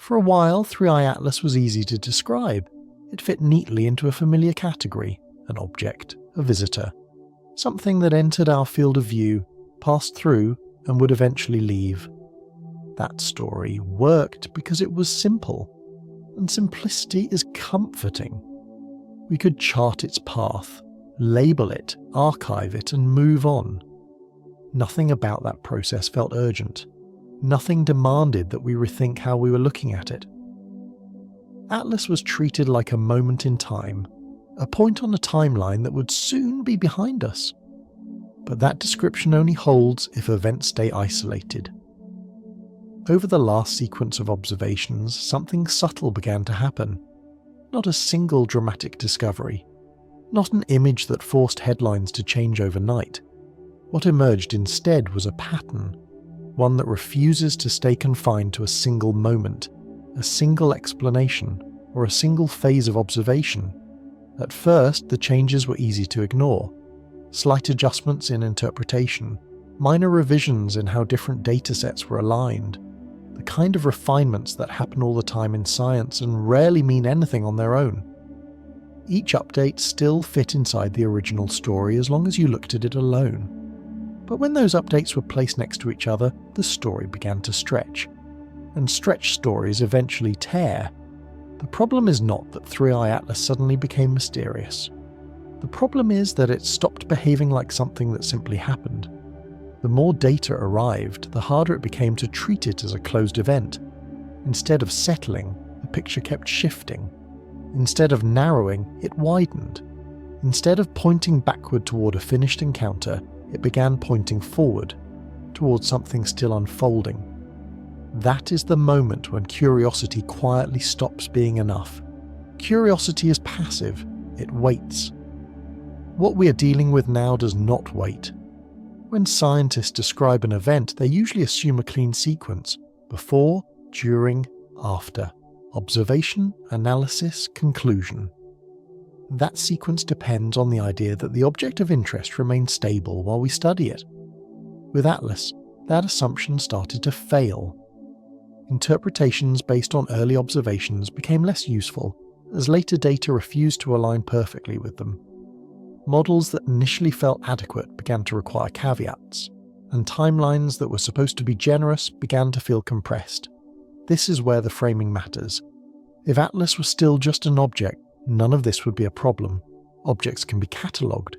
For a while, 3i Atlas was easy to describe. It fit neatly into a familiar category, an object, a visitor, something that entered our field of view, passed through, and would eventually leave. That story worked because it was simple, and simplicity is comforting. We could chart its path, label it, archive it, and move on. Nothing about that process felt urgent. Nothing demanded that we rethink how we were looking at it. Atlas was treated like a moment in time, a point on a timeline that would soon be behind us. But that description only holds if events stay isolated. Over the last sequence of observations, something subtle began to happen. Not a single dramatic discovery. Not an image that forced headlines to change overnight. What emerged instead was a pattern, one that refuses to stay confined to a single moment, a single explanation, or a single phase of observation. At first, the changes were easy to ignore. Slight adjustments in interpretation, minor revisions in how different datasets were aligned, the kind of refinements that happen all the time in science and rarely mean anything on their own. Each update still fit inside the original story as long as you looked at it alone. But when those updates were placed next to each other, the story began to stretch. And stretched stories eventually tear. The problem is not that 3i Atlas suddenly became mysterious. The problem is that it stopped behaving like something that simply happened. The more data arrived, the harder it became to treat it as a closed event. Instead of settling, the picture kept shifting. Instead of narrowing, it widened. Instead of pointing backward toward a finished encounter, it began pointing forward, towards something still unfolding. That is the moment when curiosity quietly stops being enough. Curiosity is passive, it waits. What we are dealing with now does not wait. When scientists describe an event, they usually assume a clean sequence: before, during, after. Observation, analysis, conclusion. That sequence depends on the idea that the object of interest remains stable while we study it. With Atlas, that assumption started to fail. Interpretations based on early observations became less useful, as later data refused to align perfectly with them. Models that initially felt adequate began to require caveats, and timelines that were supposed to be generous began to feel compressed. This is where the framing matters. If Atlas was still just an object, none of this would be a problem. Objects can be catalogued.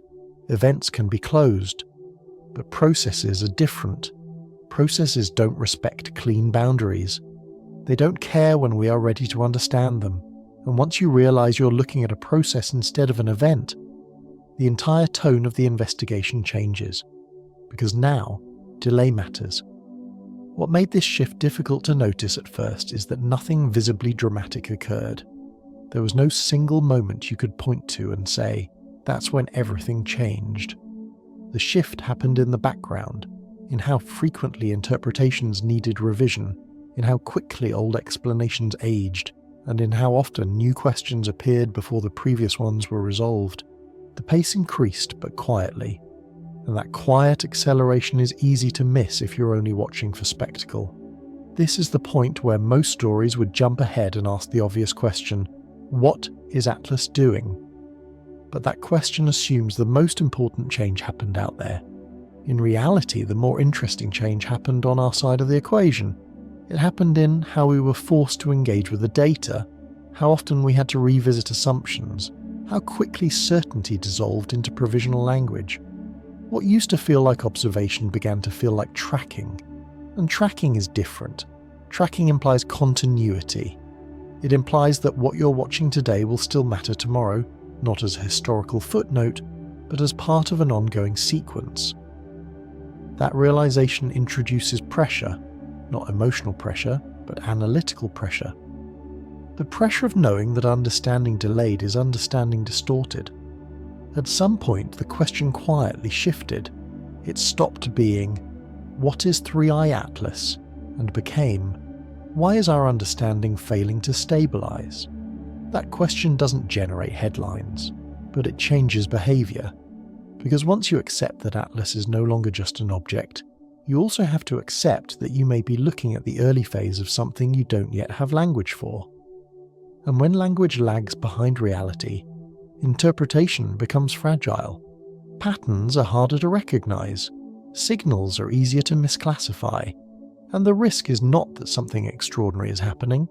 Events can be closed. But processes are different. Processes don't respect clean boundaries. They don't care when we are ready to understand them. And once you realize you're looking at a process instead of an event, the entire tone of the investigation changes. Because now, delay matters. What made this shift difficult to notice at first is that nothing visibly dramatic occurred. There was no single moment you could point to and say, that's when everything changed. The shift happened in the background, in how frequently interpretations needed revision, in how quickly old explanations aged, and in how often new questions appeared before the previous ones were resolved. The pace increased, but quietly. And that quiet acceleration is easy to miss if you're only watching for spectacle. This is the point where most stories would jump ahead and ask the obvious question, what is Atlas doing? But that question assumes the most important change happened out there. In reality, the more interesting change happened on our side of the equation. It happened in how we were forced to engage with the data, how often we had to revisit assumptions, how quickly certainty dissolved into provisional language. What used to feel like observation began to feel like tracking. And tracking is different. Tracking implies continuity. It implies that what you're watching today will still matter tomorrow, not as a historical footnote, but as part of an ongoing sequence. That realization introduces pressure, not emotional pressure, but analytical pressure. The pressure of knowing that understanding delayed is understanding distorted. At some point, the question quietly shifted. It stopped being, what is 3i Atlas? And became, why is our understanding failing to stabilize? That question doesn't generate headlines, but it changes behavior. Because once you accept that Atlas is no longer just an object, you also have to accept that you may be looking at the early phase of something you don't yet have language for. And when language lags behind reality, interpretation becomes fragile. Patterns are harder to recognize, signals are easier to misclassify, and the risk is not that something extraordinary is happening.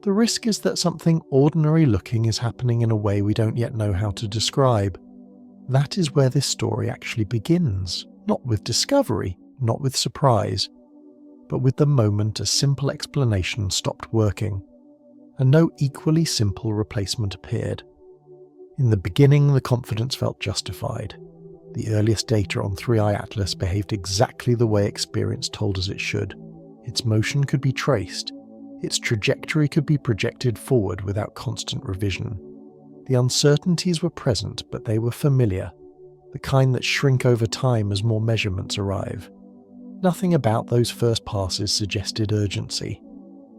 The risk is that something ordinary looking is happening in a way we don't yet know how to describe. That is where this story actually begins, not with discovery, not with surprise, but with the moment a simple explanation stopped working, and no equally simple replacement appeared. In the beginning, the confidence felt justified. The earliest data on 3I Atlas behaved exactly the way experience told us it should. Its motion could be traced. Its trajectory could be projected forward without constant revision. The uncertainties were present, but they were familiar, the kind that shrink over time as more measurements arrive. Nothing about those first passes suggested urgency.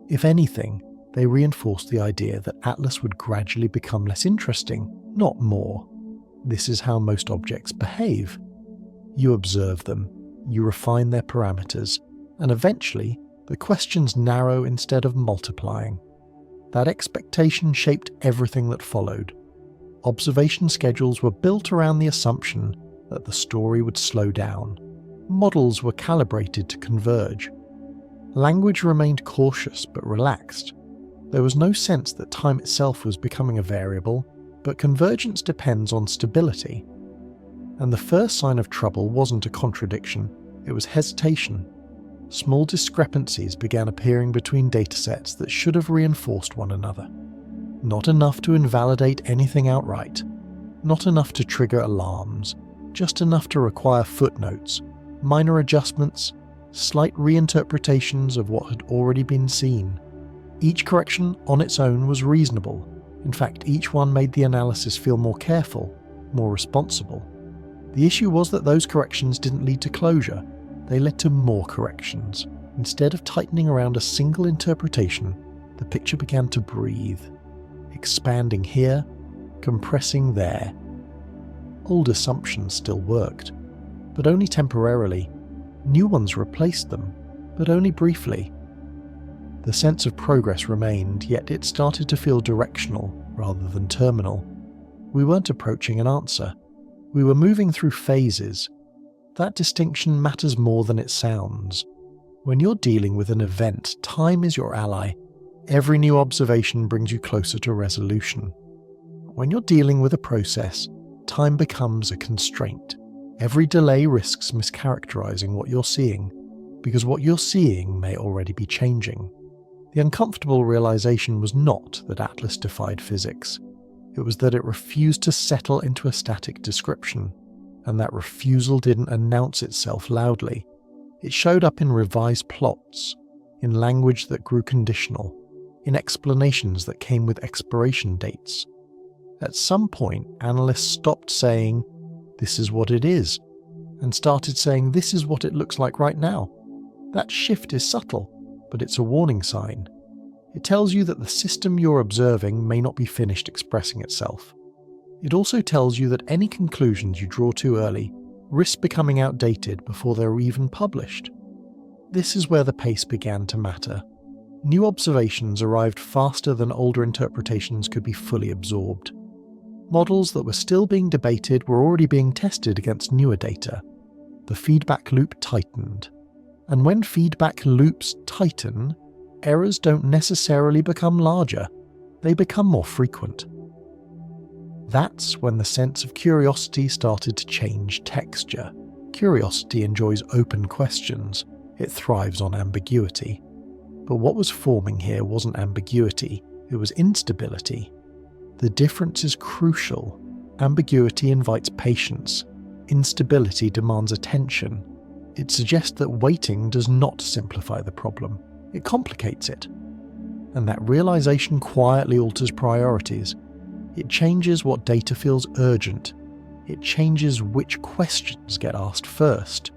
If anything, they reinforced the idea that Atlas would gradually become less interesting, not more. This is how most objects behave. You observe them, you refine their parameters, and eventually, the questions narrow instead of multiplying. That expectation shaped everything that followed. Observation schedules were built around the assumption that the story would slow down. Models were calibrated to converge. Language remained cautious but relaxed. There was no sense that time itself was becoming a variable, but convergence depends on stability. And the first sign of trouble wasn't a contradiction, it was hesitation. Small discrepancies began appearing between datasets that should have reinforced one another. Not enough to invalidate anything outright, not enough to trigger alarms, just enough to require footnotes, minor adjustments, slight reinterpretations of what had already been seen. Each correction on its own was reasonable. In fact, each one made the analysis feel more careful, more responsible. The issue was that those corrections didn't lead to closure. They led to more corrections. Instead of tightening around a single interpretation, the picture began to breathe, expanding here, compressing there. Old assumptions still worked, but only temporarily. New ones replaced them, but only briefly. The sense of progress remained, yet it started to feel directional rather than terminal. We weren't approaching an answer. We were moving through phases. That distinction matters more than it sounds. When you're dealing with an event, time is your ally. Every new observation brings you closer to resolution. When you're dealing with a process, time becomes a constraint. Every delay risks mischaracterizing what you're seeing, because what you're seeing may already be changing. The uncomfortable realization was not that Atlas defied physics. It was that it refused to settle into a static description, and that refusal didn't announce itself loudly. It showed up in revised plots, in language that grew conditional, in explanations that came with expiration dates. At some point, analysts stopped saying, "This is what it is," and started saying, "This is what it looks like right now." That shift is subtle, but it's a warning sign. It tells you that the system you're observing may not be finished expressing itself. It also tells you that any conclusions you draw too early risk becoming outdated before they're even published. This is where the pace began to matter. New observations arrived faster than older interpretations could be fully absorbed. Models that were still being debated were already being tested against newer data. The feedback loop tightened. And when feedback loops tighten, errors don't necessarily become larger, they become more frequent. That's when the sense of curiosity started to change texture. Curiosity enjoys open questions, it thrives on ambiguity. But what was forming here wasn't ambiguity, it was instability. The difference is crucial. Ambiguity invites patience, instability demands attention. It suggests that waiting does not simplify the problem, it complicates it. And that realization quietly alters priorities. It changes what data feels urgent. It changes which questions get asked first.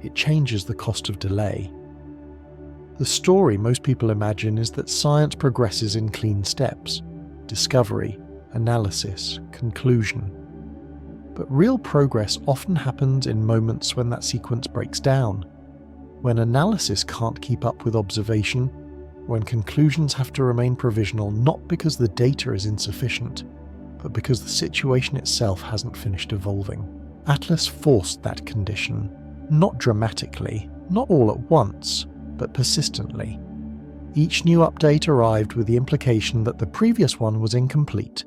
It changes the cost of delay. The story most people imagine is that science progresses in clean steps: discovery, analysis, conclusion. But real progress often happens in moments when that sequence breaks down. When analysis can't keep up with observation, when conclusions have to remain provisional not because the data is insufficient, but because the situation itself hasn't finished evolving. Atlas forced that condition, not dramatically, not all at once, but persistently. Each new update arrived with the implication that the previous one was incomplete.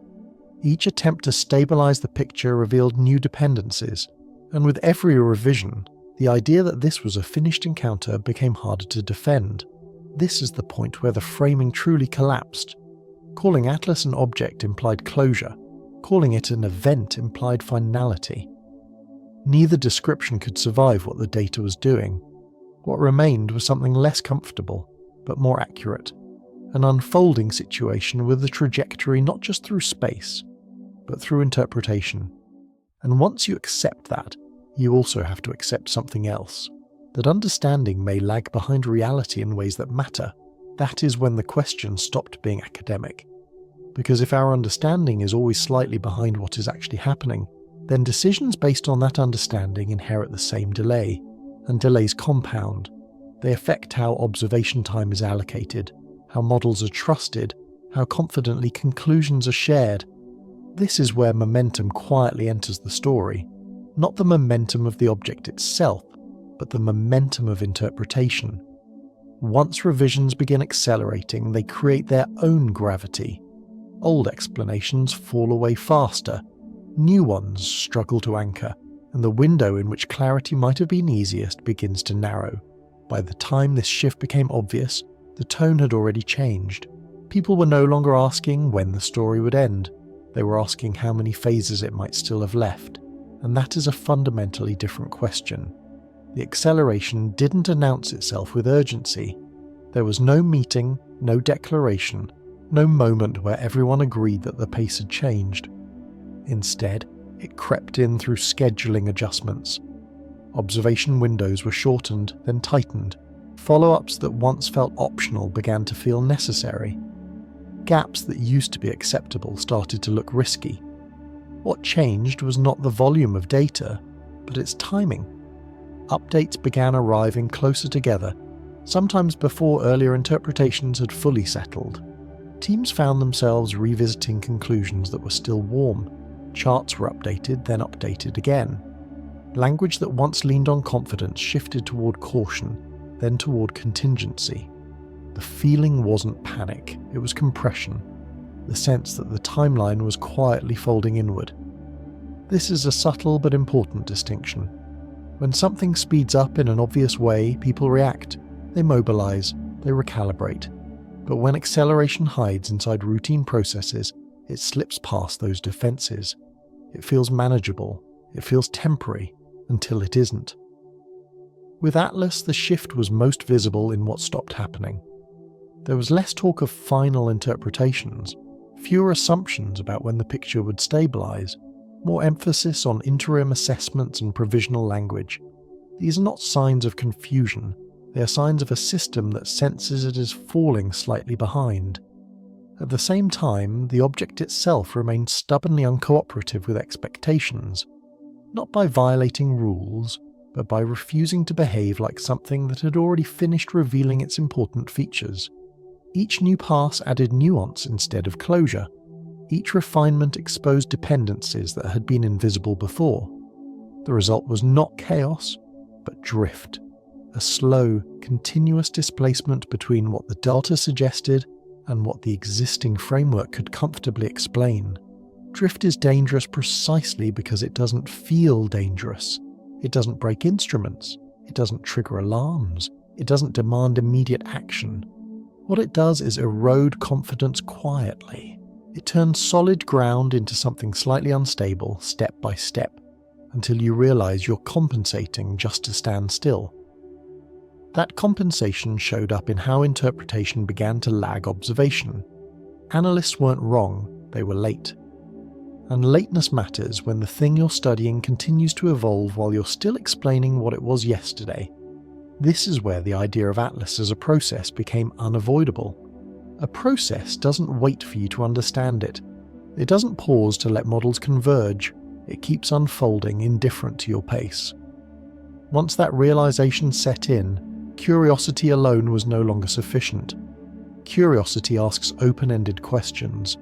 Each attempt to stabilize the picture revealed new dependencies, and with every revision, the idea that this was a finished encounter became harder to defend. This is the point where the framing truly collapsed. Calling Atlas an object implied closure. Calling it an event implied finality. Neither description could survive what the data was doing. What remained was something less comfortable, but more accurate. An unfolding situation with a trajectory not just through space, but through interpretation. And once you accept that, you also have to accept something else. That understanding may lag behind reality in ways that matter. That is when the question stopped being academic. Because if our understanding is always slightly behind what is actually happening, then decisions based on that understanding inherit the same delay, and delays compound. They affect how observation time is allocated, how models are trusted, how confidently conclusions are shared. This is where momentum quietly enters the story. Not the momentum of the object itself, but the momentum of interpretation. Once revisions begin accelerating, they create their own gravity. Old explanations fall away faster. New ones struggle to anchor, and the window in which clarity might have been easiest begins to narrow. By the time this shift became obvious, the tone had already changed. People were no longer asking when the story would end. They were asking how many phases it might still have left. And that is a fundamentally different question. The acceleration didn't announce itself with urgency. There was no meeting, no declaration, no moment where everyone agreed that the pace had changed. Instead, it crept in through scheduling adjustments. Observation windows were shortened, then tightened. Follow-ups that once felt optional began to feel necessary. Gaps that used to be acceptable started to look risky. What changed was not the volume of data, but its timing. Updates began arriving closer together, sometimes before earlier interpretations had fully settled. Teams found themselves revisiting conclusions that were still warm. Charts were updated, then updated again. Language that once leaned on confidence shifted toward caution, then toward contingency. The feeling wasn't panic, it was compression. The sense that the timeline was quietly folding inward. This is a subtle but important distinction. When something speeds up in an obvious way, people react, they mobilize, they recalibrate. But when acceleration hides inside routine processes, it slips past those defenses. It feels manageable, it feels temporary, until it isn't. With Atlas, the shift was most visible in what stopped happening. There was less talk of final interpretations, fewer assumptions about when the picture would stabilize, more emphasis on interim assessments and provisional language. These are not signs of confusion, they are signs of a system that senses it is falling slightly behind. At the same time, the object itself remained stubbornly uncooperative with expectations, not by violating rules, but by refusing to behave like something that had already finished revealing its important features. Each new pass added nuance instead of closure. Each refinement exposed dependencies that had been invisible before. The result was not chaos, but drift. A slow, continuous displacement between what the data suggested and what the existing framework could comfortably explain. Drift is dangerous precisely because it doesn't feel dangerous. It doesn't break instruments. It doesn't trigger alarms. It doesn't demand immediate action. What it does is erode confidence quietly. It turns solid ground into something slightly unstable, step by step, until you realize you're compensating just to stand still. That compensation showed up in how interpretation began to lag observation. Analysts weren't wrong, they were late. And lateness matters when the thing you're studying continues to evolve while you're still explaining what it was yesterday. This is where the idea of Atlas as a process became unavoidable. A process doesn't wait for you to understand it. It doesn't pause to let models converge. It keeps unfolding indifferent to your pace. Once that realization set in, Curiosity alone was no longer sufficient. Curiosity asks open-ended questions.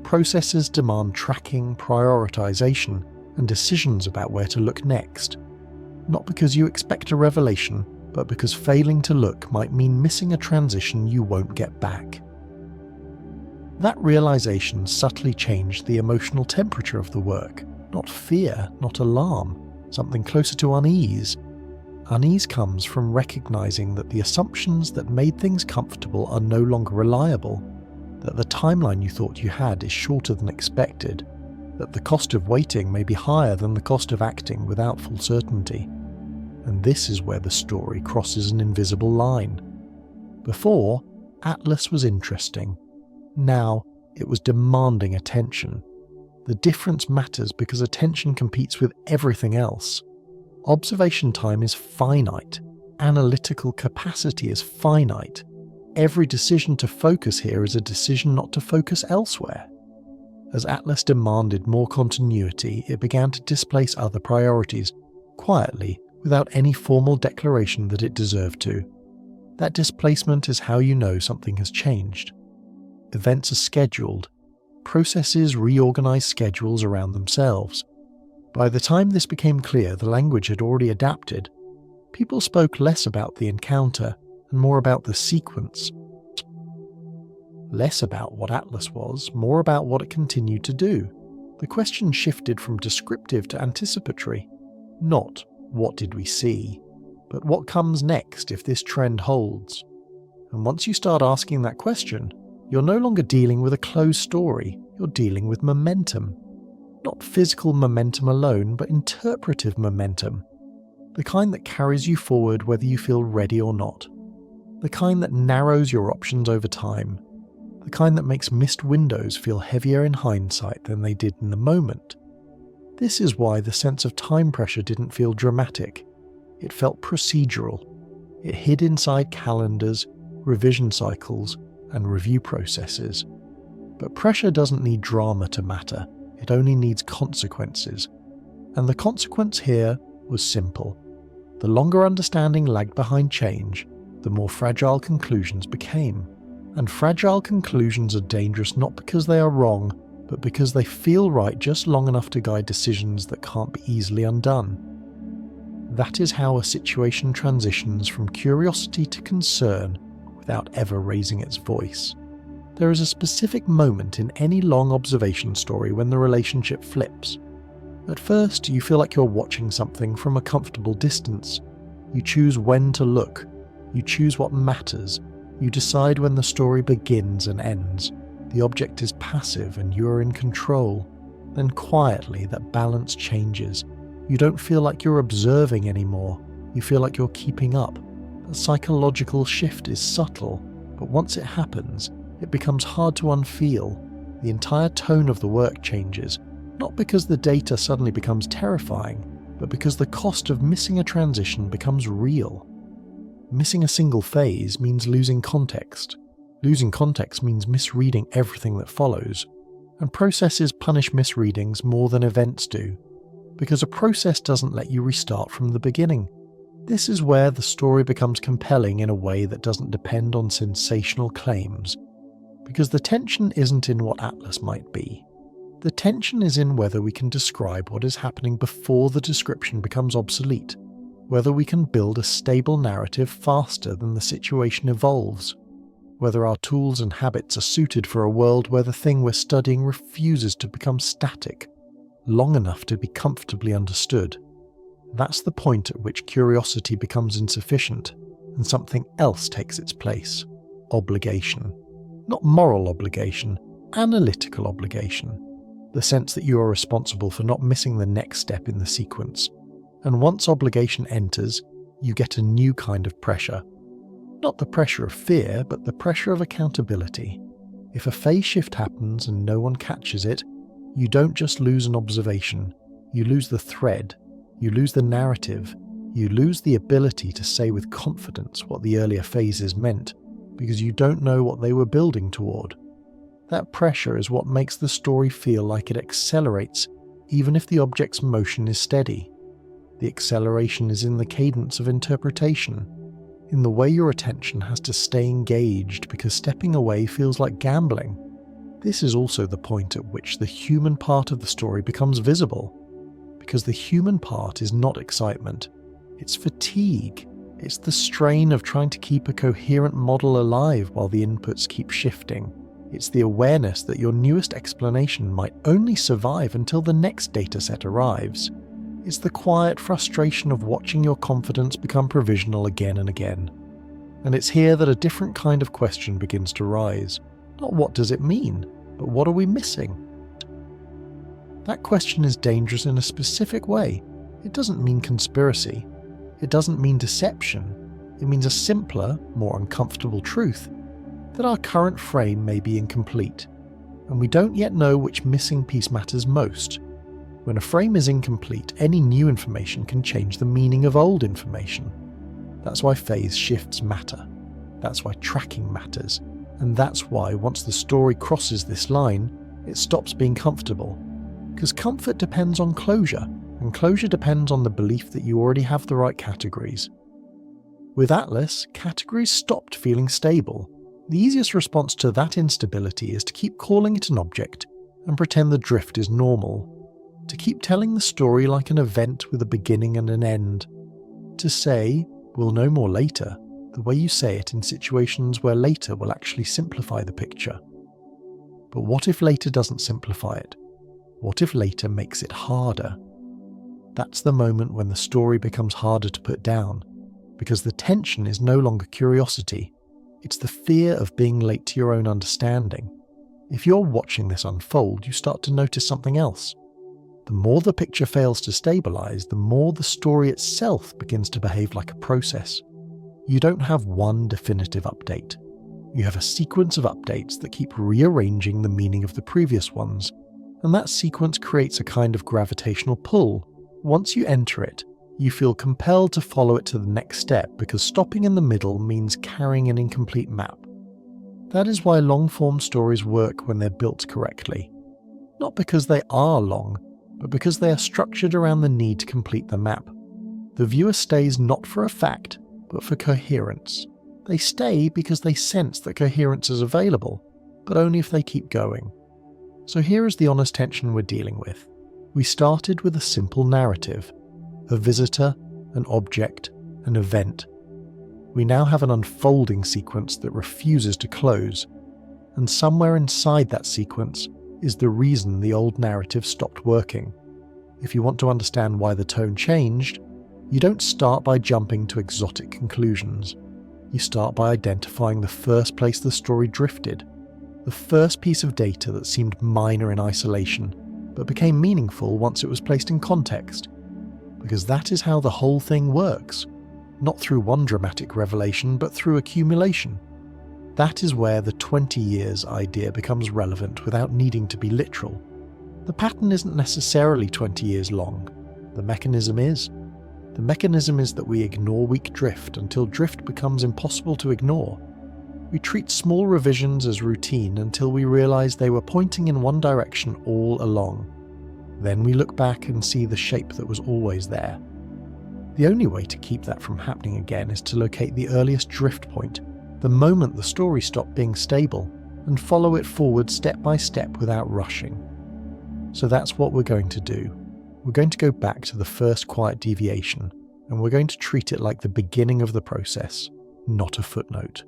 Processes demand tracking, prioritization, and decisions about where to look next. Not because you expect a revelation, but because failing to look might mean missing a transition you won't get back. That realization subtly changed the emotional temperature of the work. Not fear, not alarm, something closer to unease. Unease comes from recognizing that the assumptions that made things comfortable are no longer reliable, that the timeline you thought you had is shorter than expected, that the cost of waiting may be higher than the cost of acting without full certainty. And this is where the story crosses an invisible line. Before, Atlas was interesting. Now, it was demanding attention. The difference matters because attention competes with everything else. Observation time is finite. Analytical capacity is finite. Every decision to focus here is a decision not to focus elsewhere. As Atlas demanded more continuity, it began to displace other priorities, quietly, without any formal declaration that it deserved to. That displacement is how you know something has changed. Events are scheduled. Processes reorganize schedules around themselves. By the time this became clear, the language had already adapted. People spoke less about the encounter and more about the sequence. Less about what Atlas was, more about what it continued to do. The question shifted from descriptive to anticipatory. Not what did we see, but what comes next if this trend holds. And once you start asking that question, you're no longer dealing with a closed story, you're dealing with momentum. Not physical momentum alone, but interpretive momentum. The kind that carries you forward whether you feel ready or not. The kind that narrows your options over time. The kind that makes missed windows feel heavier in hindsight than they did in the moment. This is why the sense of time pressure didn't feel dramatic. It felt procedural. It hid inside calendars, revision cycles, and review processes. But pressure doesn't need drama to matter. It only needs consequences. And the consequence here was simple. The longer understanding lagged behind change, the more fragile conclusions became. And fragile conclusions are dangerous not because they are wrong, but because they feel right just long enough to guide decisions that can't be easily undone. That is how a situation transitions from curiosity to concern without ever raising its voice. There is a specific moment in any long observation story when the relationship flips. At first, you feel like you're watching something from a comfortable distance. You choose when to look. You choose what matters. You decide when the story begins and ends. The object is passive and you are in control. Then quietly, that balance changes. You don't feel like you're observing anymore. You feel like you're keeping up. The psychological shift is subtle, but once it happens, it becomes hard to unfeel. The entire tone of the work changes, not because the data suddenly becomes terrifying, but because the cost of missing a transition becomes real. Missing a single phase means losing context. Losing context means misreading everything that follows. And processes punish misreadings more than events do, because a process doesn't let you restart from the beginning. This is where the story becomes compelling in a way that doesn't depend on sensational claims. Because the tension isn't in what Atlas might be. The tension is in whether we can describe what is happening before the description becomes obsolete, whether we can build a stable narrative faster than the situation evolves, whether our tools and habits are suited for a world where the thing we're studying refuses to become static, long enough to be comfortably understood. That's the point at which curiosity becomes insufficient, and something else takes its place. Obligation. Not moral obligation, analytical obligation. The sense that you are responsible for not missing the next step in the sequence. And once obligation enters, you get a new kind of pressure. Not the pressure of fear, but the pressure of accountability. If a phase shift happens and no one catches it, you don't just lose an observation, you lose the thread, you lose the narrative, you lose the ability to say with confidence what the earlier phases meant, because you don't know what they were building toward. That pressure is what makes the story feel like it accelerates, even if the object's motion is steady. The acceleration is in the cadence of interpretation. in the way your attention has to stay engaged because stepping away feels like gambling. This is also the point at which the human part of the story becomes visible, because the human part is not excitement, it's fatigue. It's the strain of trying to keep a coherent model alive while the inputs keep shifting. It's the awareness that your newest explanation might only survive until the next dataset arrives. It's the quiet frustration of watching your confidence become provisional again and again. And it's here that a different kind of question begins to rise. Not what does it mean, but what are we missing? That question is dangerous in a specific way. It doesn't mean conspiracy. It doesn't mean deception. It means a simpler, more uncomfortable truth, that our current frame may be incomplete, and we don't yet know which missing piece matters most. When a frame is incomplete, any new information can change the meaning of old information. That's why phase shifts matter. That's why tracking matters. And that's why once the story crosses this line, it stops being comfortable. Because comfort depends on closure, and closure depends on the belief that you already have the right categories. With Atlas, categories stopped feeling stable. The easiest response to that instability is to keep calling it an object and pretend the drift is normal. To keep telling the story like an event with a beginning and an end. To say, we'll know more later, the way you say it in situations where later will actually simplify the picture. But what if later doesn't simplify it? What if later makes it harder? That's the moment when the story becomes harder to put down, because the tension is no longer curiosity. It's the fear of being late to your own understanding. If you're watching this unfold, you start to notice something else. The more the picture fails to stabilize, the more the story itself begins to behave like a process. You don't have one definitive update. You have a sequence of updates that keep rearranging the meaning of the previous ones, and that sequence creates a kind of gravitational pull. Once you enter it, you feel compelled to follow it to the next step because stopping in the middle means carrying an incomplete map. That is why long-form stories work when they're built correctly. Not because they are long, but because they are structured around the need to complete the map. The viewer stays not for a fact, but for coherence. They stay because they sense that coherence is available, but only if they keep going. So here is the honest tension we're dealing with. We started with a simple narrative. A visitor, an object, an event. We now have an unfolding sequence that refuses to close, and somewhere inside that sequence is the reason the old narrative stopped working. If you want to understand why the tone changed, you don't start by jumping to exotic conclusions. You start by identifying the first place the story drifted, the first piece of data that seemed minor in isolation, but became meaningful once it was placed in context. Because that is how the whole thing works, not through one dramatic revelation, but through accumulation. That is where the 20 years idea becomes relevant without needing to be literal. The pattern isn't necessarily 20 years long. The mechanism is. The mechanism is that we ignore weak drift until drift becomes impossible to ignore. We treat small revisions as routine until we realize they were pointing in one direction all along. Then we look back and see the shape that was always there. The only way to keep that from happening again is to locate the earliest drift point, the moment the story stopped being stable, and follow it forward step by step without rushing. So that's what we're going to do. We're going to go back to the first quiet deviation, and we're going to treat it like the beginning of the process, not a footnote.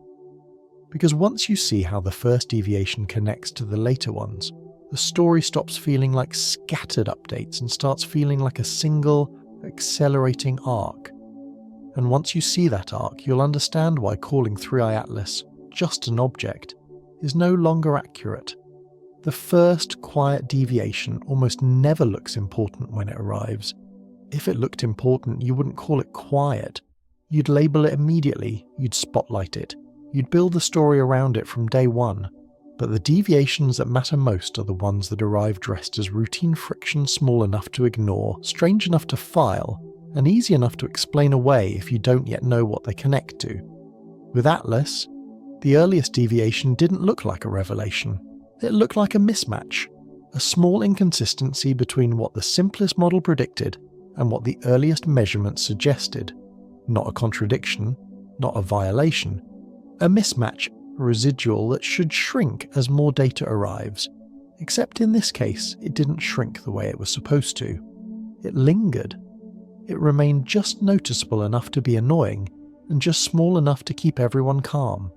Because once you see how the first deviation connects to the later ones, the story stops feeling like scattered updates and starts feeling like a single, accelerating arc. And once you see that arc, you'll understand why calling 3i Atlas just an object is no longer accurate. The first quiet deviation almost never looks important when it arrives. If it looked important, you wouldn't call it quiet. You'd label it immediately, you'd spotlight it, you'd build the story around it from day one. But the deviations that matter most are the ones that arrive dressed as routine friction small enough to ignore, strange enough to file, and easy enough to explain away if you don't yet know what they connect to. With Atlas, the earliest deviation didn't look like a revelation. It looked like a mismatch, a small inconsistency between what the simplest model predicted and what the earliest measurements suggested. Not a contradiction, not a violation. A mismatch, a residual that should shrink as more data arrives. Except in this case, it didn't shrink the way it was supposed to. It lingered. It remained just noticeable enough to be annoying, and just small enough to keep everyone calm.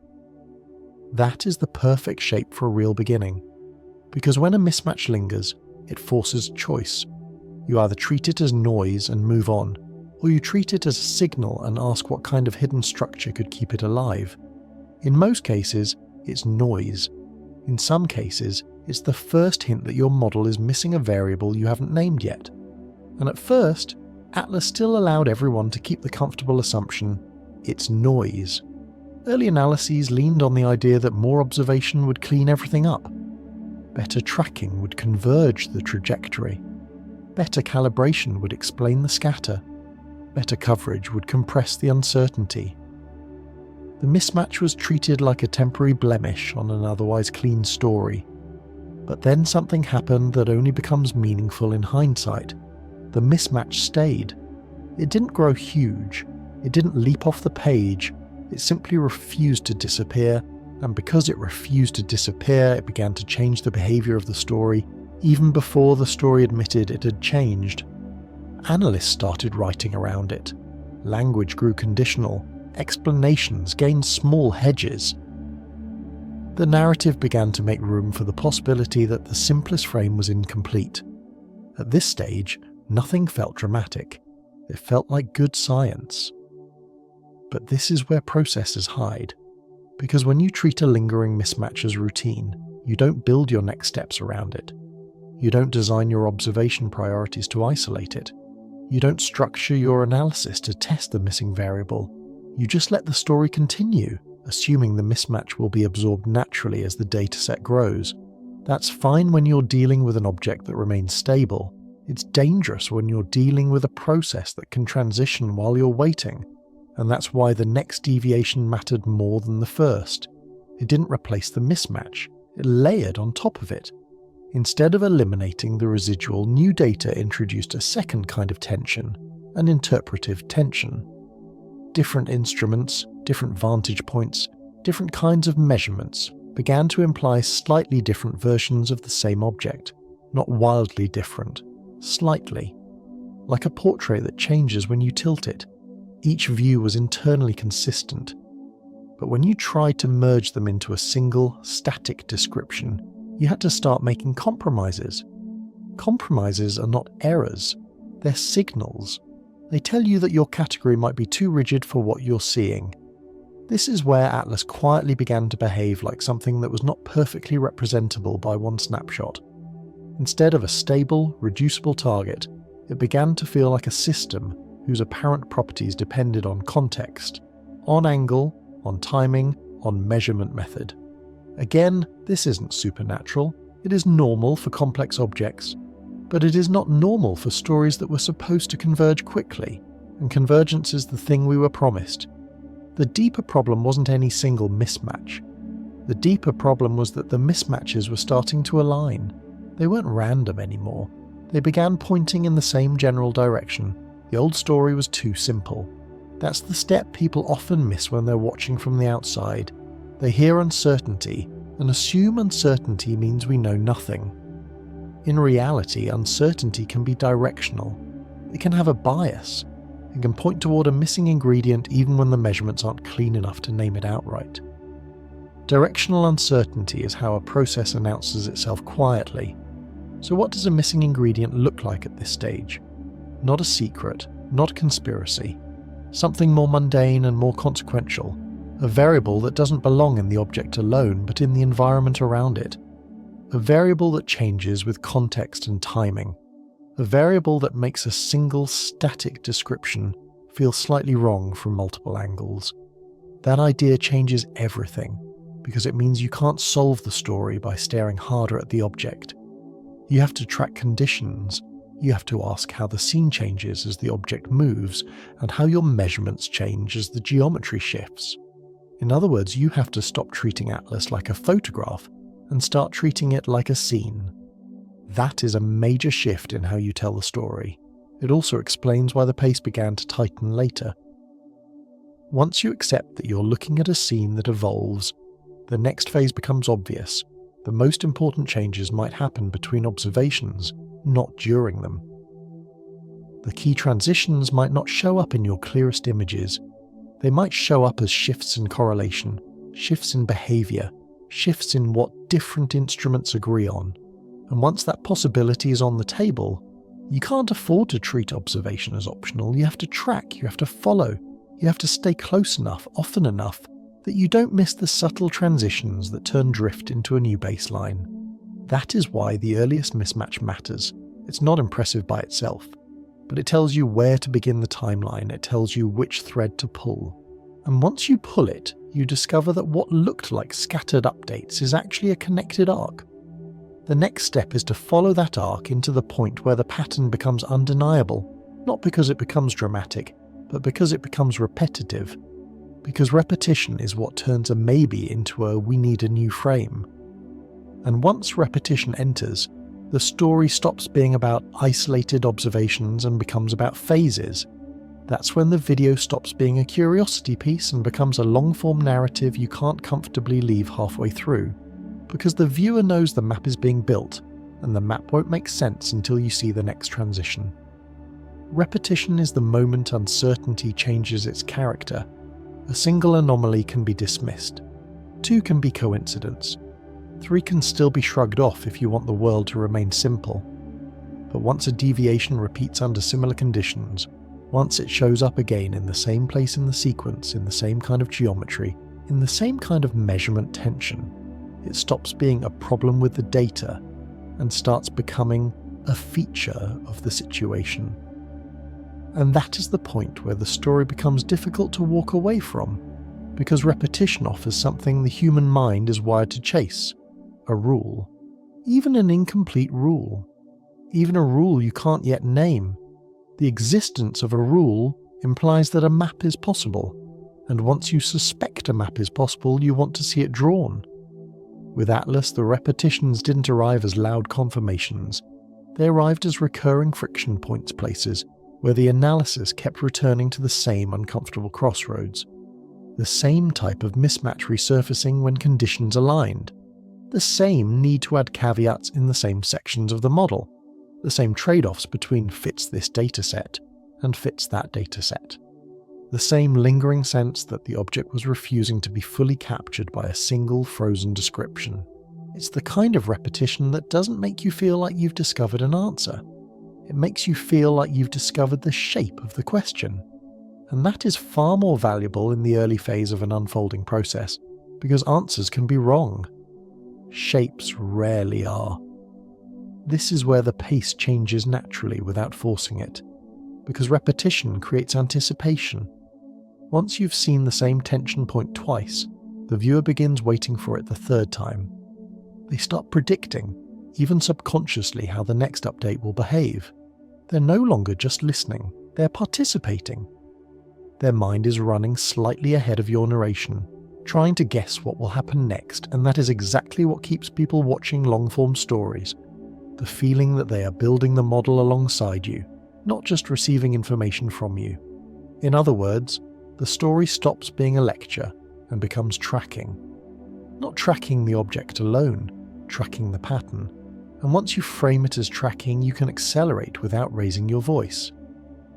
That is the perfect shape for a real beginning, because when a mismatch lingers, it forces choice. You either treat it as noise and move on, or you treat it as a signal and ask what kind of hidden structure could keep it alive. In most cases, it's noise. In some cases, it's the first hint that your model is missing a variable you haven't named yet. And at first, Atlas still allowed everyone to keep the comfortable assumption, it's noise. Early analyses leaned on the idea that more observation would clean everything up. Better tracking would converge the trajectory. Better calibration would explain the scatter. Better coverage would compress the uncertainty. The mismatch was treated like a temporary blemish on an otherwise clean story. But then something happened that only becomes meaningful in hindsight. The mismatch stayed. It didn't grow huge. It didn't leap off the page. It simply refused to disappear, and because it refused to disappear, it began to change the behavior of the story, even before the story admitted it had changed. Analysts started writing around it. Language grew conditional. Explanations gained small hedges. The narrative began to make room for the possibility that the simplest frame was incomplete. At this stage, nothing felt dramatic. It felt like good science. But this is where processes hide. Because when you treat a lingering mismatch as routine, you don't build your next steps around it. You don't design your observation priorities to isolate it. You don't structure your analysis to test the missing variable. You just let the story continue, assuming the mismatch will be absorbed naturally as the dataset grows. That's fine when you're dealing with an object that remains stable. It's dangerous when you're dealing with a process that can transition while you're waiting. And that's why the next deviation mattered more than the first. It didn't replace the mismatch, it layered on top of it. Instead of eliminating the residual, new data introduced a second kind of tension, an interpretive tension. Different instruments, different vantage points, different kinds of measurements began to imply slightly different versions of the same object, not wildly different, slightly. Like a portrait that changes when you tilt it. Each view was internally consistent, but when you tried to merge them into a single, static description, you had to start making compromises. Compromises are not errors, they're signals. They tell you that your category might be too rigid for what you're seeing. This is where Atlas quietly began to behave like something that was not perfectly representable by one snapshot. Instead of a stable, reducible target, it began to feel like a system whose apparent properties depended on context, on angle, on timing, on measurement method. Again, this isn't supernatural, it is normal for complex objects, but it is not normal for stories that were supposed to converge quickly, and convergence is the thing we were promised. The deeper problem wasn't any single mismatch. The deeper problem was that the mismatches were starting to align. They weren't random anymore. They began pointing in the same general direction. The old story was too simple. That's the step people often miss when they're watching from the outside. They hear uncertainty and assume uncertainty means we know nothing. In reality, uncertainty can be directional. It can have a bias. It can point toward a missing ingredient even when the measurements aren't clean enough to name it outright. Directional uncertainty is how a process announces itself quietly. So what does a missing ingredient look like at this stage? Not a secret, not a conspiracy. Something more mundane and more consequential. A variable that doesn't belong in the object alone, but in the environment around it. A variable that changes with context and timing. A variable that makes a single static description feel slightly wrong from multiple angles. That idea changes everything, because it means you can't solve the story by staring harder at the object. You have to track conditions. You have to ask how the scene changes as the object moves, and how your measurements change as the geometry shifts. In other words, you have to stop treating Atlas like a photograph and start treating it like a scene. That is a major shift in how you tell the story. It also explains why the pace began to tighten later. Once you accept that you're looking at a scene that evolves, the next phase becomes obvious. The most important changes might happen between observations, not during them. The key transitions might not show up in your clearest images. They might show up as shifts in correlation, shifts in behavior, shifts in what different instruments agree on. And once that possibility is on the table, you can't afford to treat observation as optional. You have to track, you have to follow, you have to stay close enough, often enough, that you don't miss the subtle transitions that turn drift into a new baseline. That is why the earliest mismatch matters. It's not impressive by itself, but it tells you where to begin the timeline, it tells you which thread to pull. And once you pull it, you discover that what looked like scattered updates is actually a connected arc. The next step is to follow that arc into the point where the pattern becomes undeniable, not because it becomes dramatic, but because it becomes repetitive. Because repetition is what turns a maybe into a we need a new frame. And once repetition enters, the story stops being about isolated observations and becomes about phases. That's when the video stops being a curiosity piece and becomes a long-form narrative you can't comfortably leave halfway through. Because the viewer knows the map is being built, and the map won't make sense until you see the next transition. Repetition is the moment uncertainty changes its character. A single anomaly can be dismissed. 2 can be coincidence. 3 can still be shrugged off if you want the world to remain simple. But once a deviation repeats under similar conditions, once it shows up again in the same place in the sequence, in the same kind of geometry, in the same kind of measurement tension, it stops being a problem with the data and starts becoming a feature of the situation. And that is the point where the story becomes difficult to walk away from, because repetition offers something the human mind is wired to chase: a rule. Even an incomplete rule. Even a rule you can't yet name. The existence of a rule implies that a map is possible, and once you suspect a map is possible, you want to see it drawn. With Atlas, the repetitions didn't arrive as loud confirmations. They arrived as recurring friction points, places where the analysis kept returning to the same uncomfortable crossroads. The same type of mismatch resurfacing when conditions aligned. The same need to add caveats in the same sections of the model. The same trade-offs between fits this dataset and fits that dataset. The same lingering sense that the object was refusing to be fully captured by a single frozen description. It's the kind of repetition that doesn't make you feel like you've discovered an answer. It makes you feel like you've discovered the shape of the question. And that is far more valuable in the early phase of an unfolding process, because answers can be wrong. Shapes rarely are. This is where the pace changes naturally without forcing it, because repetition creates anticipation. Once you've seen the same tension point twice, the viewer begins waiting for it the third time. They start predicting, even subconsciously, how the next update will behave. They're no longer just listening, they're participating. Their mind is running slightly ahead of your narration, trying to guess what will happen next, and that is exactly what keeps people watching long-form stories. The feeling that they are building the model alongside you, not just receiving information from you. In other words, the story stops being a lecture and becomes tracking. Not tracking the object alone, tracking the pattern. And once you frame it as tracking, you can accelerate without raising your voice.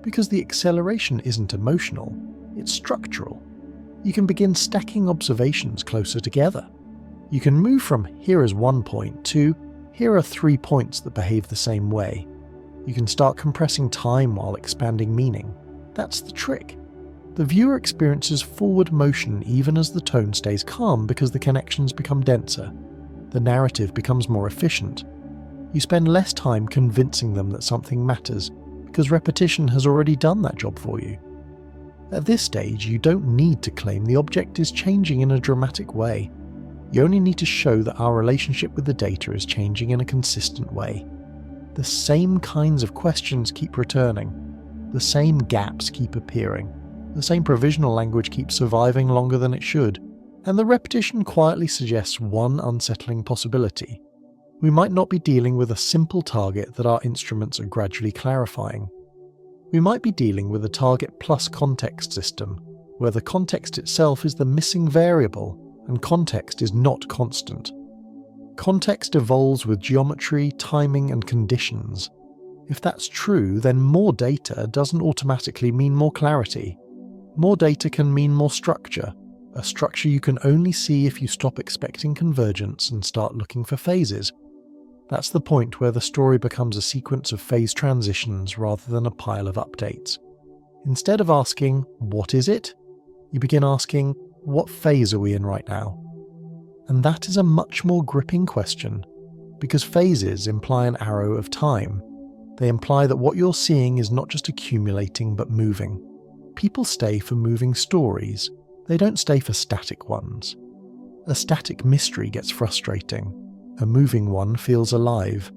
Because the acceleration isn't emotional, it's structural. You can begin stacking observations closer together. You can move from here is one point to here are 3 points that behave the same way. You can start compressing time while expanding meaning. That's the trick. The viewer experiences forward motion even as the tone stays calm because the connections become denser. The narrative becomes more efficient. You spend less time convincing them that something matters because repetition has already done that job for you. At this stage, you don't need to claim the object is changing in a dramatic way. You only need to show that our relationship with the data is changing in a consistent way. The same kinds of questions keep returning. The same gaps keep appearing. The same provisional language keeps surviving longer than it should. And the repetition quietly suggests one unsettling possibility. We might not be dealing with a simple target that our instruments are gradually clarifying. We might be dealing with a target plus context system, where the context itself is the missing variable, and context is not constant. Context evolves with geometry, timing, and conditions. If that's true, then more data doesn't automatically mean more clarity. More data can mean more structure, a structure you can only see if you stop expecting convergence and start looking for phases. That's the point where the story becomes a sequence of phase transitions rather than a pile of updates. Instead of asking, "What is it?" you begin asking, "What phase are we in right now?" And that is a much more gripping question, because phases imply an arrow of time. They imply that what you're seeing is not just accumulating but moving. People stay for moving stories. They don't stay for static ones. A static mystery gets frustrating. A moving one feels alive.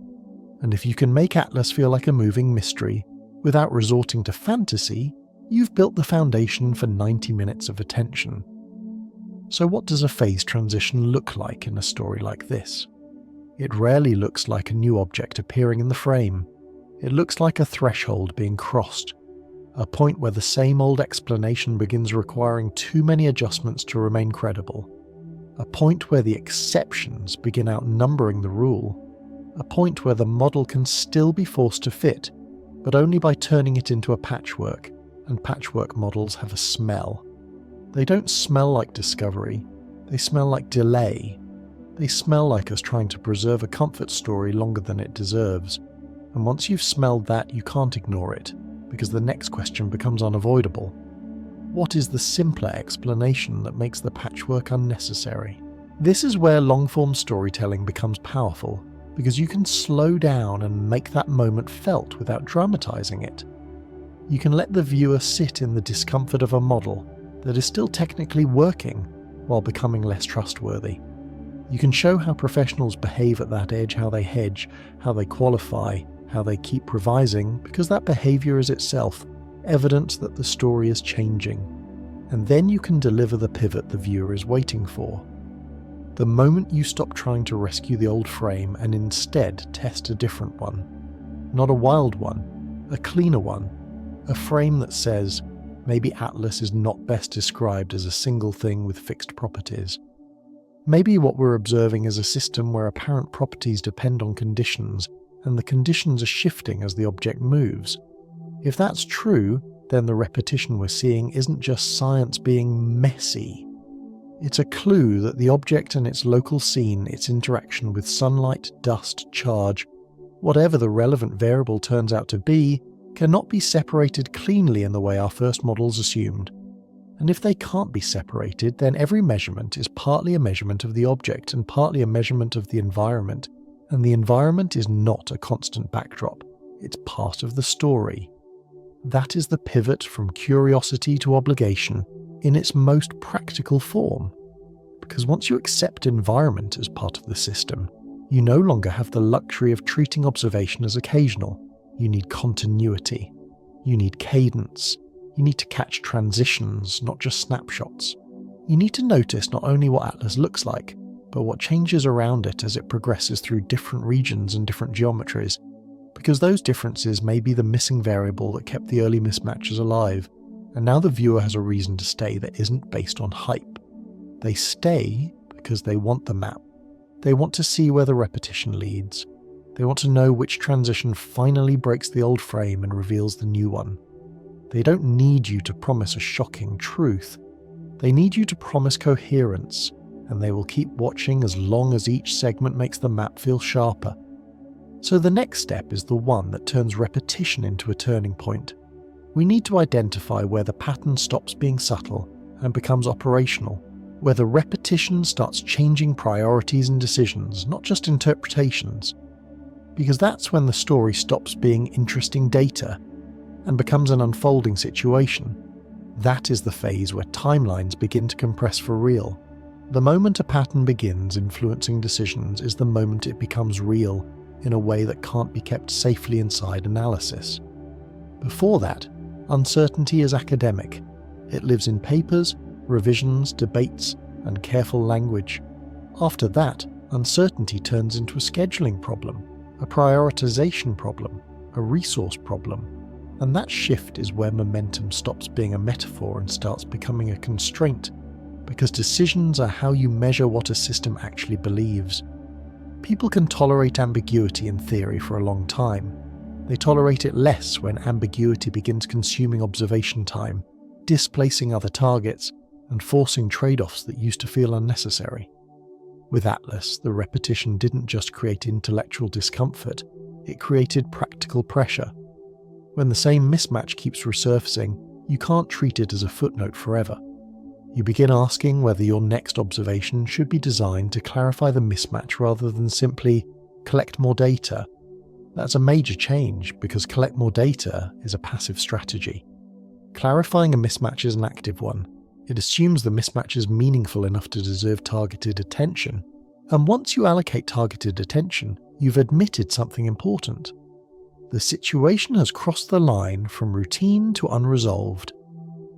And if you can make Atlas feel like a moving mystery, without resorting to fantasy, you've built the foundation for 90 minutes of attention. So what does a phase transition look like in a story like this? It rarely looks like a new object appearing in the frame. It looks like a threshold being crossed, a point where the same old explanation begins requiring too many adjustments to remain credible, a point where the exceptions begin outnumbering the rule, a point where the model can still be forced to fit, but only by turning it into a patchwork, and patchwork models have a smell. They don't smell like discovery, they smell like delay. They smell like us trying to preserve a comfort story longer than it deserves, and once you've smelled that, you can't ignore it, because the next question becomes unavoidable. What is the simpler explanation that makes the patchwork unnecessary? This is where long-form storytelling becomes powerful, because you can slow down and make that moment felt without dramatizing it. You can let the viewer sit in the discomfort of a model that is still technically working while becoming less trustworthy. You can show how professionals behave at that edge, how they hedge, how they qualify, how they keep revising, because that behavior is itself evidence that the story is changing. And then you can deliver the pivot the viewer is waiting for. The moment you stop trying to rescue the old frame and instead test a different one. Not a wild one, a cleaner one. A frame that says, maybe Atlas is not best described as a single thing with fixed properties. Maybe what we're observing is a system where apparent properties depend on conditions, and the conditions are shifting as the object moves. If that's true, then the repetition we're seeing isn't just science being messy. It's a clue that the object and its local scene, its interaction with sunlight, dust, charge, whatever the relevant variable turns out to be, cannot be separated cleanly in the way our first models assumed. And if they can't be separated, then every measurement is partly a measurement of the object and partly a measurement of the environment, and the environment is not a constant backdrop, it's part of the story. That is the pivot from curiosity to obligation in its most practical form. Because once you accept environment as part of the system, you no longer have the luxury of treating observation as occasional. You need continuity. You need cadence. You need to catch transitions, not just snapshots. You need to notice not only what Atlas looks like, but what changes around it as it progresses through different regions and different geometries, because those differences may be the missing variable that kept the early mismatches alive, and now the viewer has a reason to stay that isn't based on hype. They stay because they want the map. They want to see where the repetition leads. They want to know which transition finally breaks the old frame and reveals the new one. They don't need you to promise a shocking truth. They need you to promise coherence, and they will keep watching as long as each segment makes the map feel sharper. So the next step is the one that turns repetition into a turning point. We need to identify where the pattern stops being subtle and becomes operational, where the repetition starts changing priorities and decisions, not just interpretations. Because that's when the story stops being interesting data and becomes an unfolding situation. That is the phase where timelines begin to compress for real. The moment a pattern begins influencing decisions is the moment it becomes real in a way that can't be kept safely inside analysis. Before that, uncertainty is academic. It lives in papers, revisions, debates, and careful language. After that, uncertainty turns into a scheduling problem, a prioritization problem, a resource problem. And that shift is where momentum stops being a metaphor and starts becoming a constraint, because decisions are how you measure what a system actually believes. People can tolerate ambiguity in theory for a long time. They tolerate it less when ambiguity begins consuming observation time, displacing other targets, and forcing trade-offs that used to feel unnecessary. With Atlas, the repetition didn't just create intellectual discomfort, it created practical pressure. When the same mismatch keeps resurfacing, you can't treat it as a footnote forever. You begin asking whether your next observation should be designed to clarify the mismatch rather than simply collect more data. That's a major change because collect more data is a passive strategy. Clarifying a mismatch is an active one. It assumes the mismatch is meaningful enough to deserve targeted attention. And once you allocate targeted attention, you've admitted something important. The situation has crossed the line from routine to unresolved.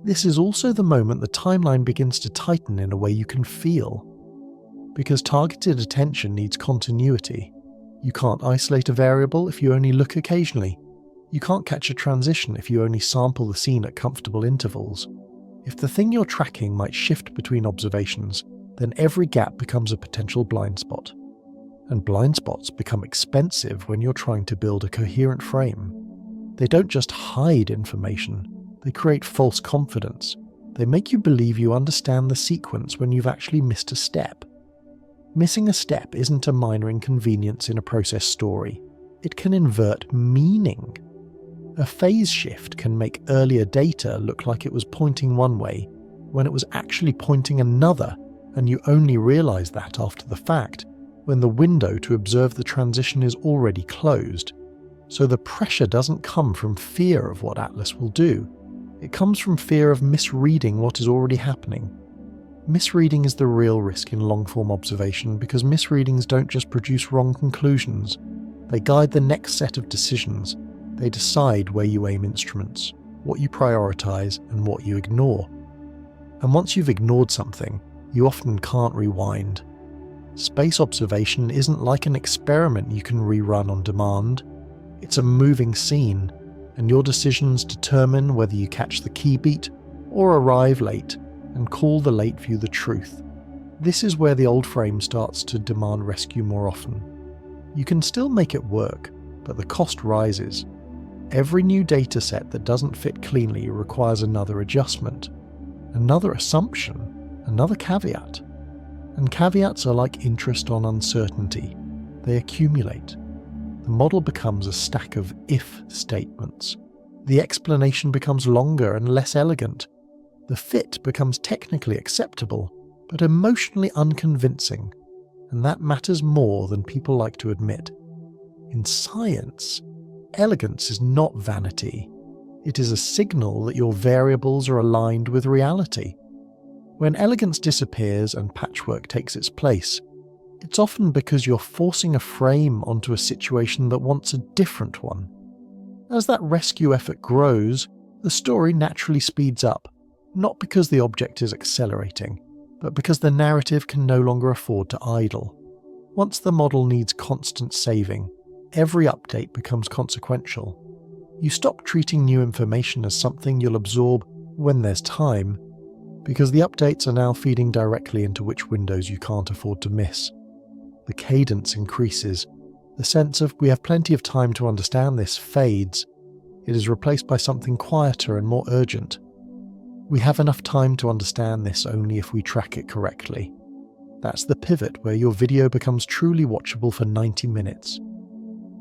This is also the moment the timeline begins to tighten in a way you can feel. Because targeted attention needs continuity. You can't isolate a variable if you only look occasionally. You can't catch a transition if you only sample the scene at comfortable intervals. If the thing you're tracking might shift between observations, then every gap becomes a potential blind spot. And blind spots become expensive when you're trying to build a coherent frame. They don't just hide information, they create false confidence. They make you believe you understand the sequence when you've actually missed a step. Missing a step isn't a minor inconvenience in a process story. It can invert meaning. A phase shift can make earlier data look like it was pointing one way, when it was actually pointing another, and you only realize that after the fact, when the window to observe the transition is already closed. So the pressure doesn't come from fear of what Atlas will do. It comes from fear of misreading what is already happening. Misreading is the real risk in long-form observation because misreadings don't just produce wrong conclusions. They guide the next set of decisions. They decide where you aim instruments, what you prioritize, and what you ignore. And once you've ignored something, you often can't rewind. Space observation isn't like an experiment you can rerun on demand. It's a moving scene, and your decisions determine whether you catch the key beat or arrive late and call the late view the truth. This is where the old frame starts to demand rescue more often. You can still make it work, but the cost rises. Every new dataset that doesn't fit cleanly requires another adjustment, another assumption, another caveat. And caveats are like interest on uncertainty. They accumulate. The model becomes a stack of if statements. The explanation becomes longer and less elegant. The fit becomes technically acceptable, but emotionally unconvincing. And that matters more than people like to admit. In science, elegance is not vanity. It is a signal that your variables are aligned with reality. When elegance disappears and patchwork takes its place, it's often because you're forcing a frame onto a situation that wants a different one. As that rescue effort grows, the story naturally speeds up, not because the object is accelerating, but because the narrative can no longer afford to idle. Once the model needs constant saving, every update becomes consequential. You stop treating new information as something you'll absorb when there's time, because the updates are now feeding directly into which windows you can't afford to miss. The cadence increases. The sense of we have plenty of time to understand this fades. It is replaced by something quieter and more urgent. We have enough time to understand this only if we track it correctly. That's the pivot where your video becomes truly watchable for 90 minutes.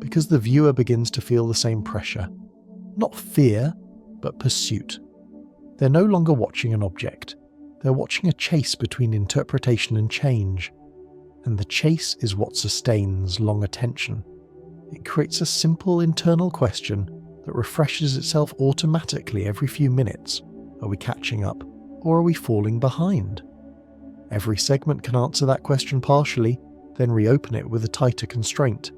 Because the viewer begins to feel the same pressure. Not fear, but pursuit. They're no longer watching an object. They're watching a chase between interpretation and change. And the chase is what sustains long attention. It creates a simple internal question that refreshes itself automatically every few minutes. Are we catching up, or are we falling behind? Every segment can answer that question partially, then reopen it with a tighter constraint.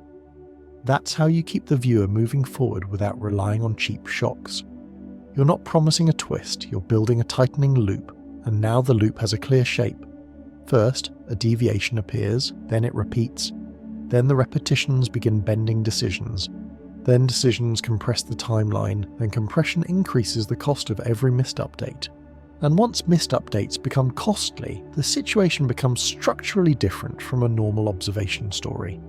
That's how you keep the viewer moving forward without relying on cheap shocks. You're not promising a twist, you're building a tightening loop, and now the loop has a clear shape. First, a deviation appears, then it repeats. Then the repetitions begin bending decisions. Then decisions compress the timeline, and compression increases the cost of every missed update. And once missed updates become costly, the situation becomes structurally different from a normal observation story.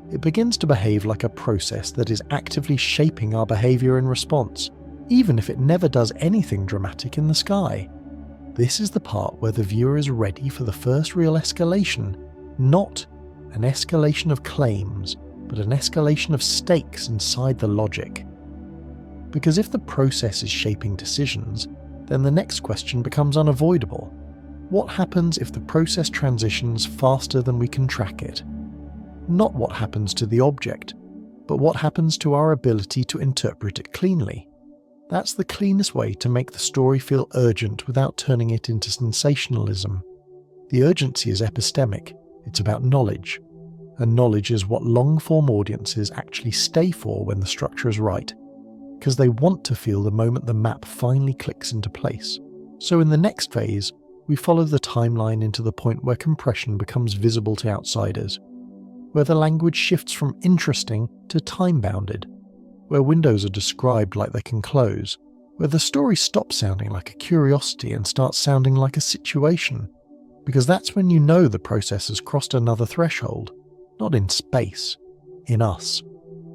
It begins to behave like a process that is actively shaping our behaviour in response, even if it never does anything dramatic in the sky. This is the part where the viewer is ready for the first real escalation, not an escalation of claims, but an escalation of stakes inside the logic. Because if the process is shaping decisions, then the next question becomes unavoidable. What happens if the process transitions faster than we can track it? Not what happens to the object, but what happens to our ability to interpret it cleanly. That's the cleanest way to make the story feel urgent without turning it into sensationalism. The urgency is epistemic, it's about knowledge. And knowledge is what long-form audiences actually stay for when the structure is right, because they want to feel the moment the map finally clicks into place. So in the next phase, we follow the timeline into the point where compression becomes visible to outsiders, where the language shifts from interesting to time-bounded, where windows are described like they can close, where the story stops sounding like a curiosity and starts sounding like a situation, because that's when you know the process has crossed another threshold. Not in space, in us.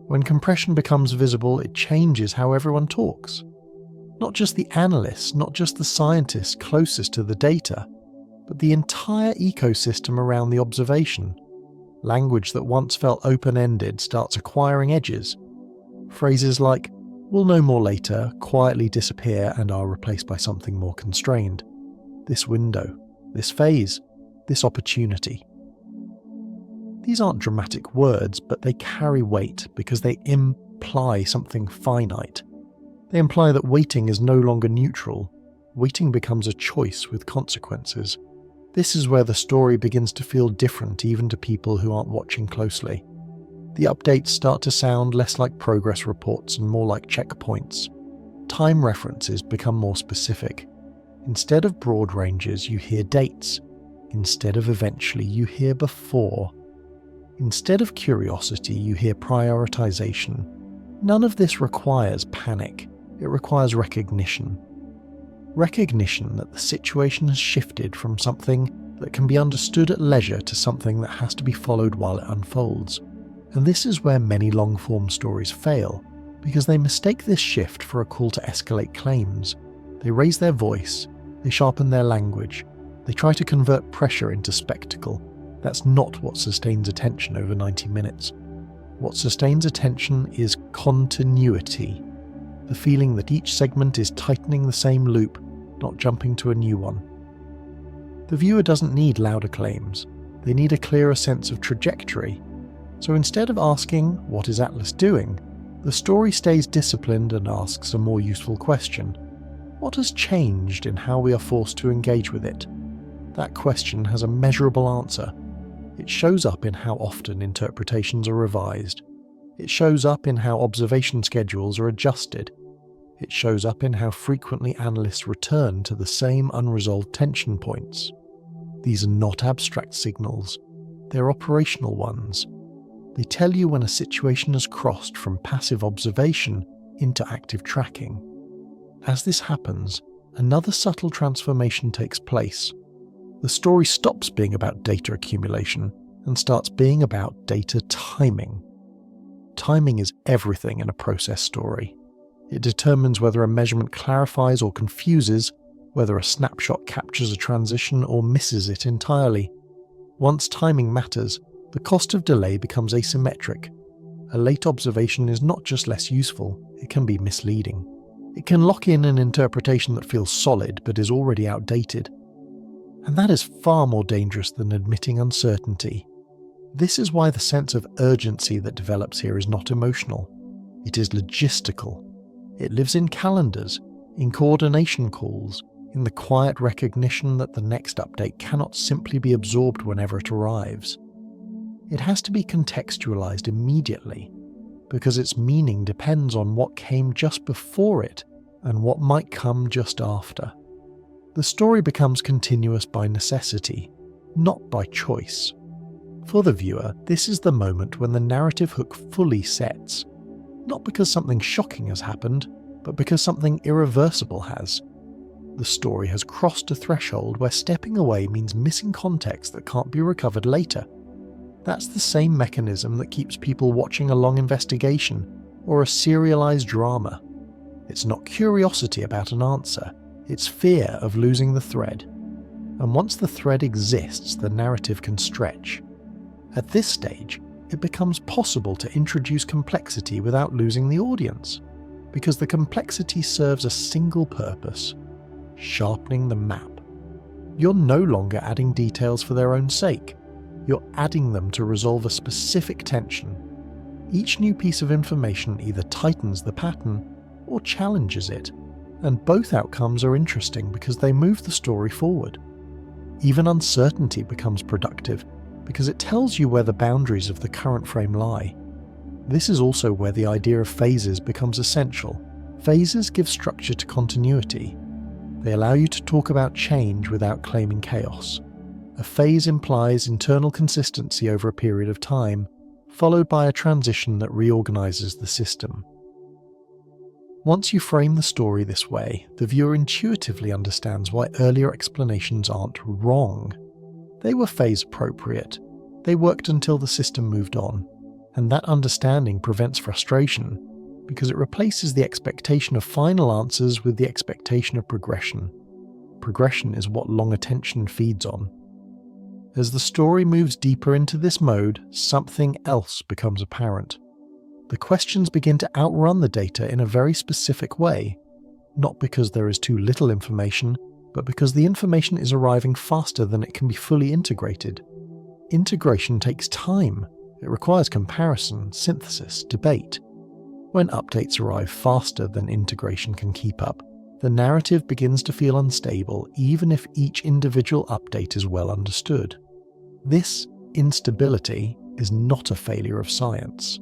When compression becomes visible, it changes how everyone talks. Not just the analysts, not just the scientists closest to the data, but the entire ecosystem around the observation. Language that once felt open-ended starts acquiring edges. Phrases like, "we'll know more later," quietly disappear and are replaced by something more constrained. This window, this phase, this opportunity. These aren't dramatic words, but they carry weight because they imply something finite. They imply that waiting is no longer neutral. Waiting becomes a choice with consequences. This is where the story begins to feel different even to people who aren't watching closely. The updates start to sound less like progress reports and more like checkpoints. Time references become more specific. Instead of broad ranges, you hear dates. Instead of eventually, you hear before. Instead of curiosity, you hear prioritization. None of this requires panic. It requires recognition. Recognition that the situation has shifted from something that can be understood at leisure to something that has to be followed while it unfolds. And this is where many long-form stories fail, because they mistake this shift for a call to escalate claims. They raise their voice, they sharpen their language, they try to convert pressure into spectacle. That's not what sustains attention over 90 minutes. What sustains attention is continuity. The feeling that each segment is tightening the same loop, not jumping to a new one. The viewer doesn't need louder claims. They need a clearer sense of trajectory. So instead of asking, "what is Atlas doing?" the story stays disciplined and asks a more useful question. What has changed in how we are forced to engage with it? That question has a measurable answer. It shows up in how often interpretations are revised. It shows up in how observation schedules are adjusted. It shows up in how frequently analysts return to the same unresolved tension points. These are not abstract signals. They're operational ones. They tell you when a situation has crossed from passive observation into active tracking. As this happens, another subtle transformation takes place. The story stops being about data accumulation and starts being about data timing. Timing is everything in a process story. It determines whether a measurement clarifies or confuses, whether a snapshot captures a transition or misses it entirely. Once timing matters, the cost of delay becomes asymmetric. A late observation is not just less useful, it can be misleading. It can lock in an interpretation that feels solid but is already outdated. And that is far more dangerous than admitting uncertainty. This is why the sense of urgency that develops here is not emotional. It is logistical. It lives in calendars, in coordination calls, in the quiet recognition that the next update cannot simply be absorbed whenever it arrives. It has to be contextualized immediately, because its meaning depends on what came just before it and what might come just after. The story becomes continuous by necessity, not by choice. For the viewer, this is the moment when the narrative hook fully sets. not because something shocking has happened, but because something irreversible has. The story has crossed a threshold where stepping away means missing context that can't be recovered later. That's the same mechanism that keeps people watching a long investigation or a serialized drama. It's not curiosity about an answer, it's fear of losing the thread. And once the thread exists, the narrative can stretch. At this stage, it becomes possible to introduce complexity without losing the audience, because the complexity serves a single purpose: sharpening the map. You're no longer adding details for their own sake, you're adding them to resolve a specific tension. Each new piece of information either tightens the pattern or challenges it, and both outcomes are interesting because they move the story forward. Even uncertainty becomes productive because it tells you where the boundaries of the current frame lie. This is also where the idea of phases becomes essential. Phases give structure to continuity. They allow you to talk about change without claiming chaos. A phase implies internal consistency over a period of time, followed by a transition that reorganizes the system. Once you frame the story this way, the viewer intuitively understands why earlier explanations aren't wrong. They were phase appropriate. They worked until the system moved on. And that understanding prevents frustration, because it replaces the expectation of final answers with the expectation of progression. Progression is what long attention feeds on. As the story moves deeper into this mode, something else becomes apparent. The questions begin to outrun the data in a very specific way, not because there is too little information, but because the information is arriving faster than it can be fully integrated. Integration takes time. It requires comparison, synthesis, debate. When updates arrive faster than integration can keep up, the narrative begins to feel unstable even if each individual update is well understood. This instability is not a failure of science.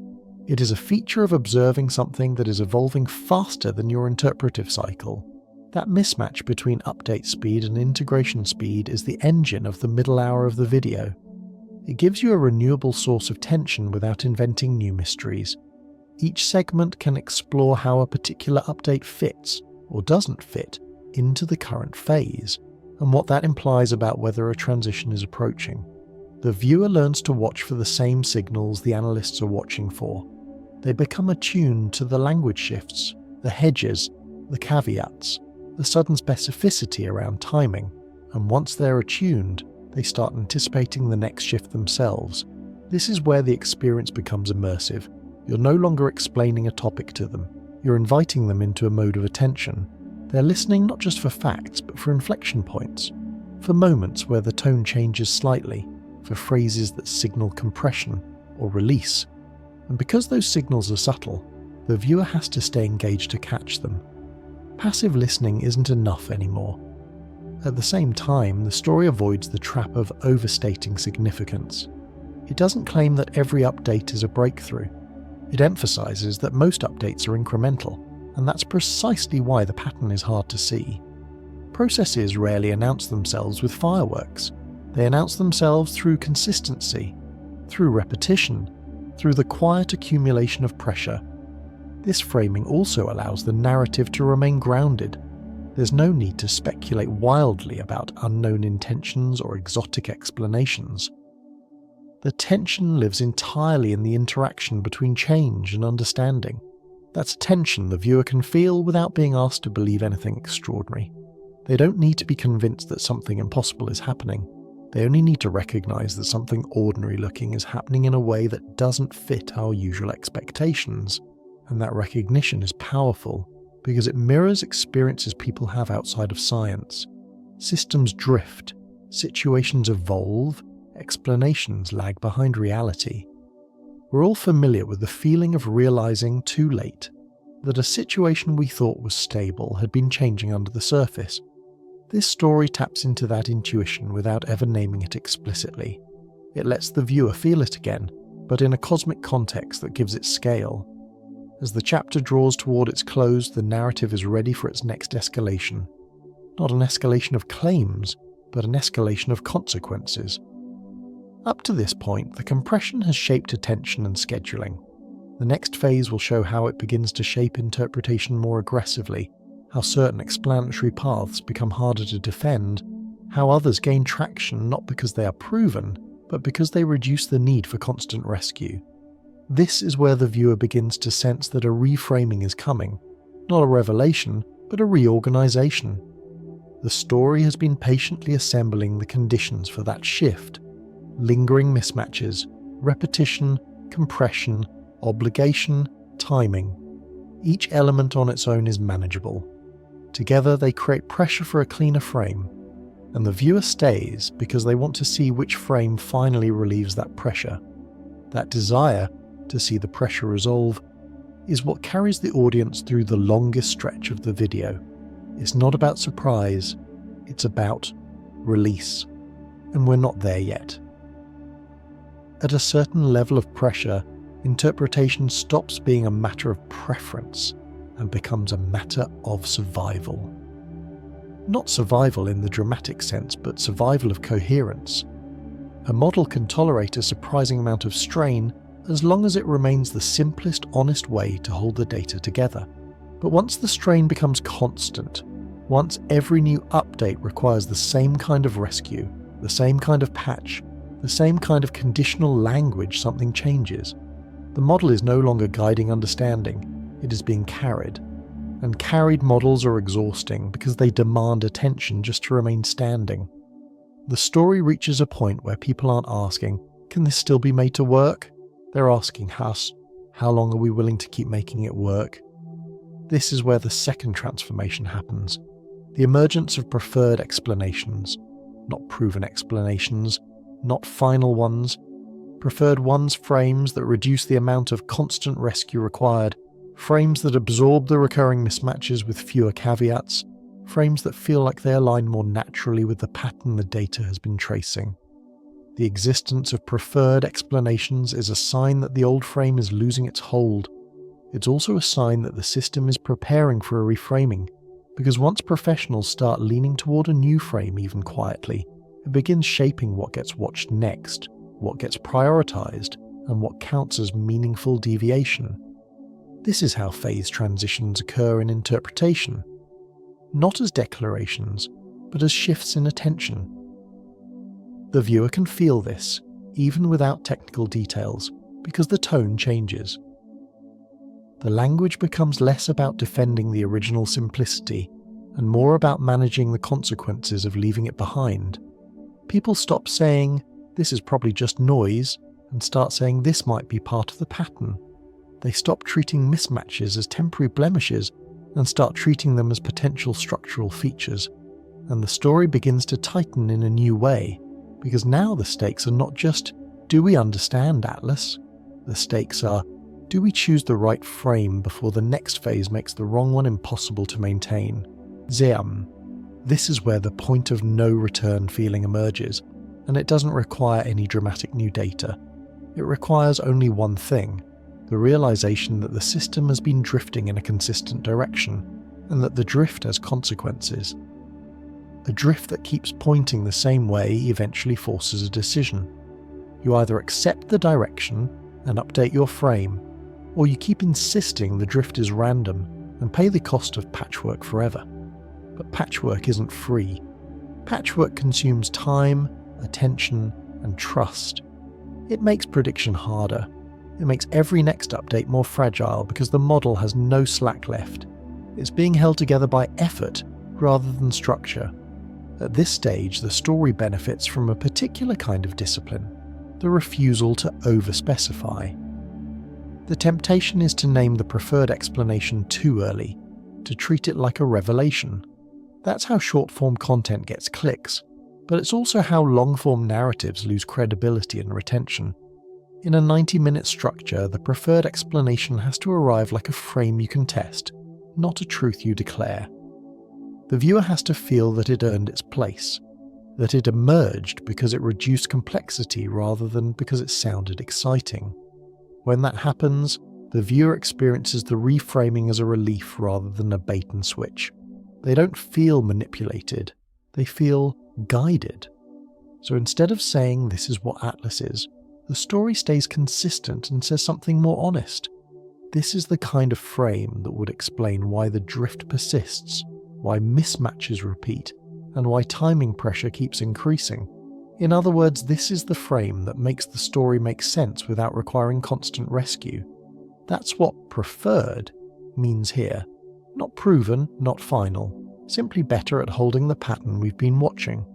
It is a feature of observing something that is evolving faster than your interpretive cycle. That mismatch between update speed and integration speed is the engine of the middle hour of the video. It gives you a renewable source of tension without inventing new mysteries. Each segment can explore how a particular update fits, or doesn't fit, into the current phase, and what that implies about whether a transition is approaching. The viewer learns to watch for the same signals the analysts are watching for. They become attuned to the language shifts, the hedges, the caveats, the sudden specificity around timing, and once they're attuned, they start anticipating the next shift themselves. This is where the experience becomes immersive. You're no longer explaining a topic to them. You're inviting them into a mode of attention. They're listening not just for facts, but for inflection points, for moments where the tone changes slightly, for phrases that signal compression or release. And because those signals are subtle, the viewer has to stay engaged to catch them. Passive listening isn't enough anymore. At the same time, the story avoids the trap of overstating significance. It doesn't claim that every update is a breakthrough. It emphasizes that most updates are incremental, and that's precisely why the pattern is hard to see. Processes rarely announce themselves with fireworks. They announce themselves through consistency, through repetition, through the quiet accumulation of pressure. This framing also allows the narrative to remain grounded. There's no need to speculate wildly about unknown intentions or exotic explanations. The tension lives entirely in the interaction between change and understanding. That's a tension the viewer can feel without being asked to believe anything extraordinary. They don't need to be convinced that something impossible is happening. They only need to recognize that something ordinary looking is happening in a way that doesn't fit our usual expectations. And that recognition is powerful because it mirrors experiences people have outside of science. Systems drift, situations evolve, explanations lag behind reality. We're all familiar with the feeling of realizing too late that a situation we thought was stable had been changing under the surface. This story taps into that intuition without ever naming it explicitly. It lets the viewer feel it again, but in a cosmic context that gives it scale. As the chapter draws toward its close, the narrative is ready for its next escalation. Not an escalation of claims, but an escalation of consequences. Up to this point, the compression has shaped attention and scheduling. The next phase will show how it begins to shape interpretation more aggressively, how certain explanatory paths become harder to defend, how others gain traction not because they are proven, but because they reduce the need for constant rescue. This is where the viewer begins to sense that a reframing is coming, not a revelation, but a reorganization. The story has been patiently assembling the conditions for that shift: lingering mismatches, repetition, compression, obligation, timing. Each element on its own is manageable. Together they create pressure for a cleaner frame, and the viewer stays because they want to see which frame finally relieves that pressure. That desire to see the pressure resolve is what carries the audience through the longest stretch of the video. It's not about surprise, it's about release, and we're not there yet. At a certain level of pressure, interpretation stops being a matter of preference and becomes a matter of survival. Not survival in the dramatic sense, but survival of coherence. A model can tolerate a surprising amount of strain as long as it remains the simplest, honest way to hold the data together. But once the strain becomes constant, once every new update requires the same kind of rescue, the same kind of patch, the same kind of conditional language, something changes. The model is no longer guiding understanding, it is being carried. And carried models are exhausting because they demand attention just to remain standing. The story reaches a point where people aren't asking, can this still be made to work? They're asking us, how long are we willing to keep making it work? This is where the second transformation happens. The emergence of preferred explanations, not proven explanations, not final ones. Preferred ones, frames that reduce the amount of constant rescue required, frames that absorb the recurring mismatches with fewer caveats, frames that feel like they align more naturally with the pattern the data has been tracing. The existence of preferred explanations is a sign that the old frame is losing its hold. It's also a sign that the system is preparing for a reframing, because once professionals start leaning toward a new frame even quietly, it begins shaping what gets watched next, what gets prioritized, and what counts as meaningful deviation. This is how phase transitions occur in interpretation, not as declarations, but as shifts in attention. The viewer can feel this, even without technical details, because the tone changes. The language becomes less about defending the original simplicity, and more about managing the consequences of leaving it behind. People stop saying, this is probably just noise, and start saying this might be part of the pattern. They stop treating mismatches as temporary blemishes and start treating them as potential structural features. And the story begins to tighten in a new way, because now the stakes are not just, do we understand Atlas? The stakes are, do we choose the right frame before the next phase makes the wrong one impossible to maintain? This is where the point of no return feeling emerges, and it doesn't require any dramatic new data. It requires only one thing: the realization that the system has been drifting in a consistent direction, and that the drift has consequences. A drift that keeps pointing the same way eventually forces a decision. You either accept the direction and update your frame, or you keep insisting the drift is random and pay the cost of patchwork forever. But patchwork isn't free. Patchwork consumes time, attention, and trust. It makes prediction harder. It makes every next update more fragile because the model has no slack left. It's being held together by effort rather than structure. At this stage, the story benefits from a particular kind of discipline, the refusal to overspecify. The temptation is to name the preferred explanation too early, to treat it like a revelation. That's how short-form content gets clicks, but it's also how long-form narratives lose credibility and retention. In a 90-minute structure, the preferred explanation has to arrive like a frame you can test, not a truth you declare. The viewer has to feel that it earned its place, that it emerged because it reduced complexity rather than because it sounded exciting. When that happens, the viewer experiences the reframing as a relief rather than a bait and switch. They don't feel manipulated, they feel guided. So instead of saying this is what Atlas is, the story stays consistent and says something more honest. This is the kind of frame that would explain why the drift persists, why mismatches repeat, and why timing pressure keeps increasing. In other words, this is the frame that makes the story make sense without requiring constant rescue. That's what preferred means here. Not proven, not final, simply better at holding the pattern we've been watching.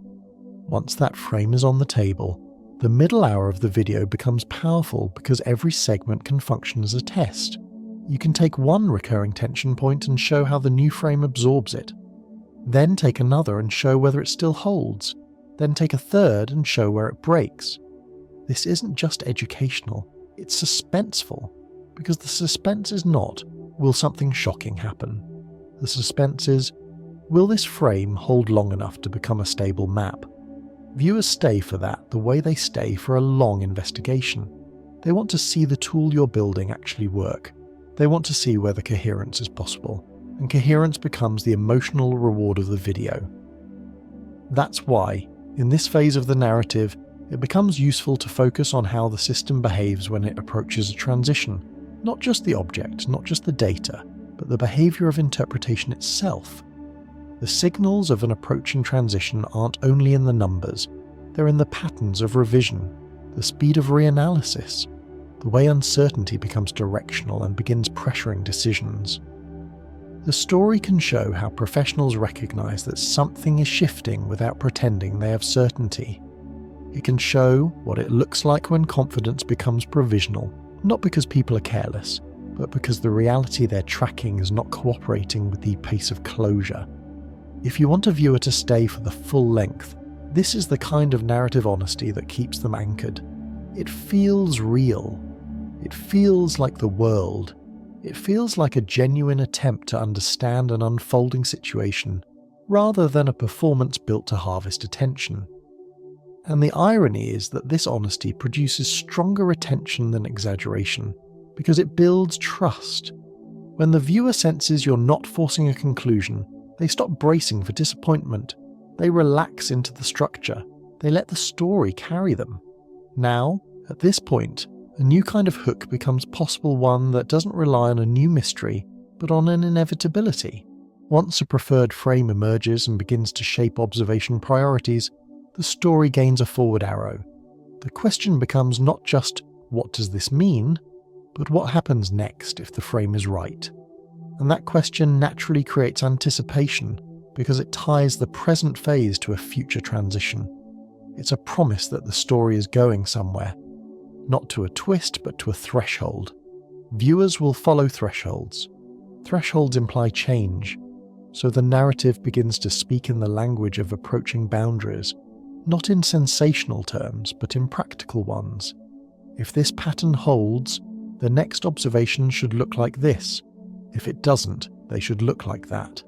Once that frame is on the table, the middle hour of the video becomes powerful because every segment can function as a test. You can take one recurring tension point and show how the new frame absorbs it. Then take another and show whether it still holds. Then take a third and show where it breaks. This isn't just educational, it's suspenseful, because the suspense is not, will something shocking happen? The suspense is, will this frame hold long enough to become a stable map? Viewers stay for that the way they stay for a long investigation. They want to see the tool you're building actually work. They want to see whether coherence is possible, and coherence becomes the emotional reward of the video. That's why, in this phase of the narrative, it becomes useful to focus on how the system behaves when it approaches a transition. Not just the object, not just the data, but the behavior of interpretation itself. The signals of an approaching transition aren't only in the numbers, they're in the patterns of revision, the speed of reanalysis, the way uncertainty becomes directional and begins pressuring decisions. The story can show how professionals recognize that something is shifting without pretending they have certainty. It can show what it looks like when confidence becomes provisional, not because people are careless, but because the reality they're tracking is not cooperating with the pace of closure. If you want a viewer to stay for the full length, this is the kind of narrative honesty that keeps them anchored. It feels real. It feels like the world. It feels like a genuine attempt to understand an unfolding situation, rather than a performance built to harvest attention. And the irony is that this honesty produces stronger attention than exaggeration, because it builds trust. When the viewer senses you're not forcing a conclusion, they stop bracing for disappointment. They relax into the structure. They let the story carry them. Now, at this point, a new kind of hook becomes possible, one that doesn't rely on a new mystery, but on an inevitability. Once a preferred frame emerges and begins to shape observation priorities, the story gains a forward arrow. The question becomes not just, what does this mean, but what happens next if the frame is right? And that question naturally creates anticipation, because it ties the present phase to a future transition. It's a promise that the story is going somewhere. Not to a twist, but to a threshold. Viewers will follow thresholds. Thresholds imply change, so the narrative begins to speak in the language of approaching boundaries, not in sensational terms, but in practical ones. If this pattern holds, the next observation should look like this. If it doesn't, they should look like that.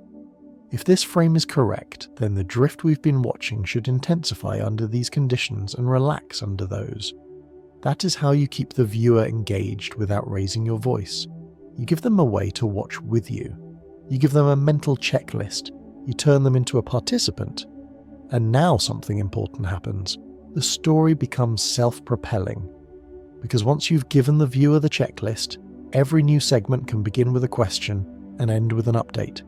If this frame is correct, then the drift we've been watching should intensify under these conditions and relax under those. That is how you keep the viewer engaged without raising your voice. You give them a way to watch with you. You give them a mental checklist. You turn them into a participant. And now something important happens. The story becomes self-propelling. Because once you've given the viewer the checklist, every new segment can begin with a question and end with an update.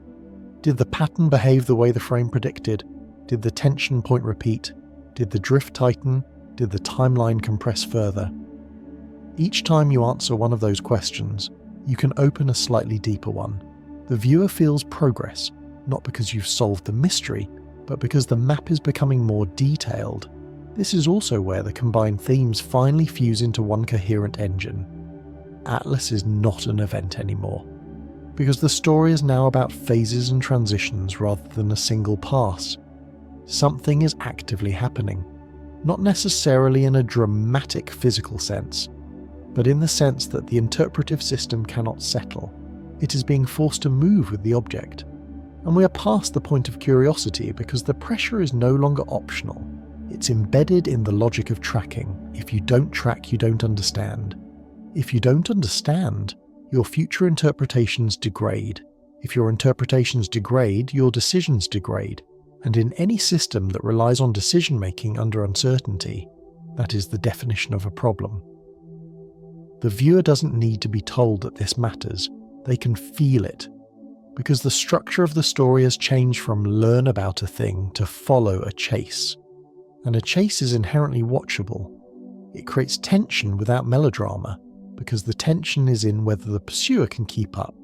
Did the pattern behave the way the frame predicted? Did the tension point repeat? Did the drift tighten? Did the timeline compress further? Each time you answer one of those questions, you can open a slightly deeper one. The viewer feels progress, not because you've solved the mystery, but because the map is becoming more detailed. This is also where the combined themes finally fuse into one coherent engine. Atlas is not an event anymore, because the story is now about phases and transitions rather than a single pass. Something is actively happening. Not necessarily in a dramatic physical sense, but in the sense that the interpretive system cannot settle. It is being forced to move with the object. And we are past the point of curiosity because the pressure is no longer optional. It's embedded in the logic of tracking. If you don't track, you don't understand. If you don't understand, your future interpretations degrade. If your interpretations degrade, your decisions degrade. And in any system that relies on decision-making under uncertainty, that is the definition of a problem. The viewer doesn't need to be told that this matters, they can feel it. Because the structure of the story has changed from learn about a thing to follow a chase. And a chase is inherently watchable. It creates tension without melodrama, because the tension is in whether the pursuer can keep up.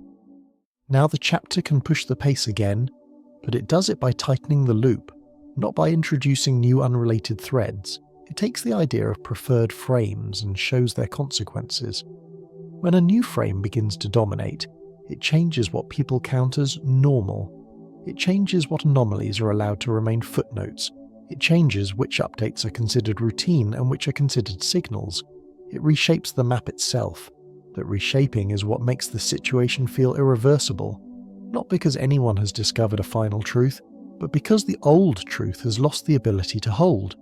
Now the chapter can push the pace again, but it does it by tightening the loop, not by introducing new unrelated threads. It takes the idea of preferred frames and shows their consequences. When a new frame begins to dominate, it changes what people count as normal. It changes what anomalies are allowed to remain footnotes. It changes which updates are considered routine and which are considered signals. It reshapes the map itself. That reshaping is what makes the situation feel irreversible, not because anyone has discovered a final truth, but because the old truth has lost the ability to hold.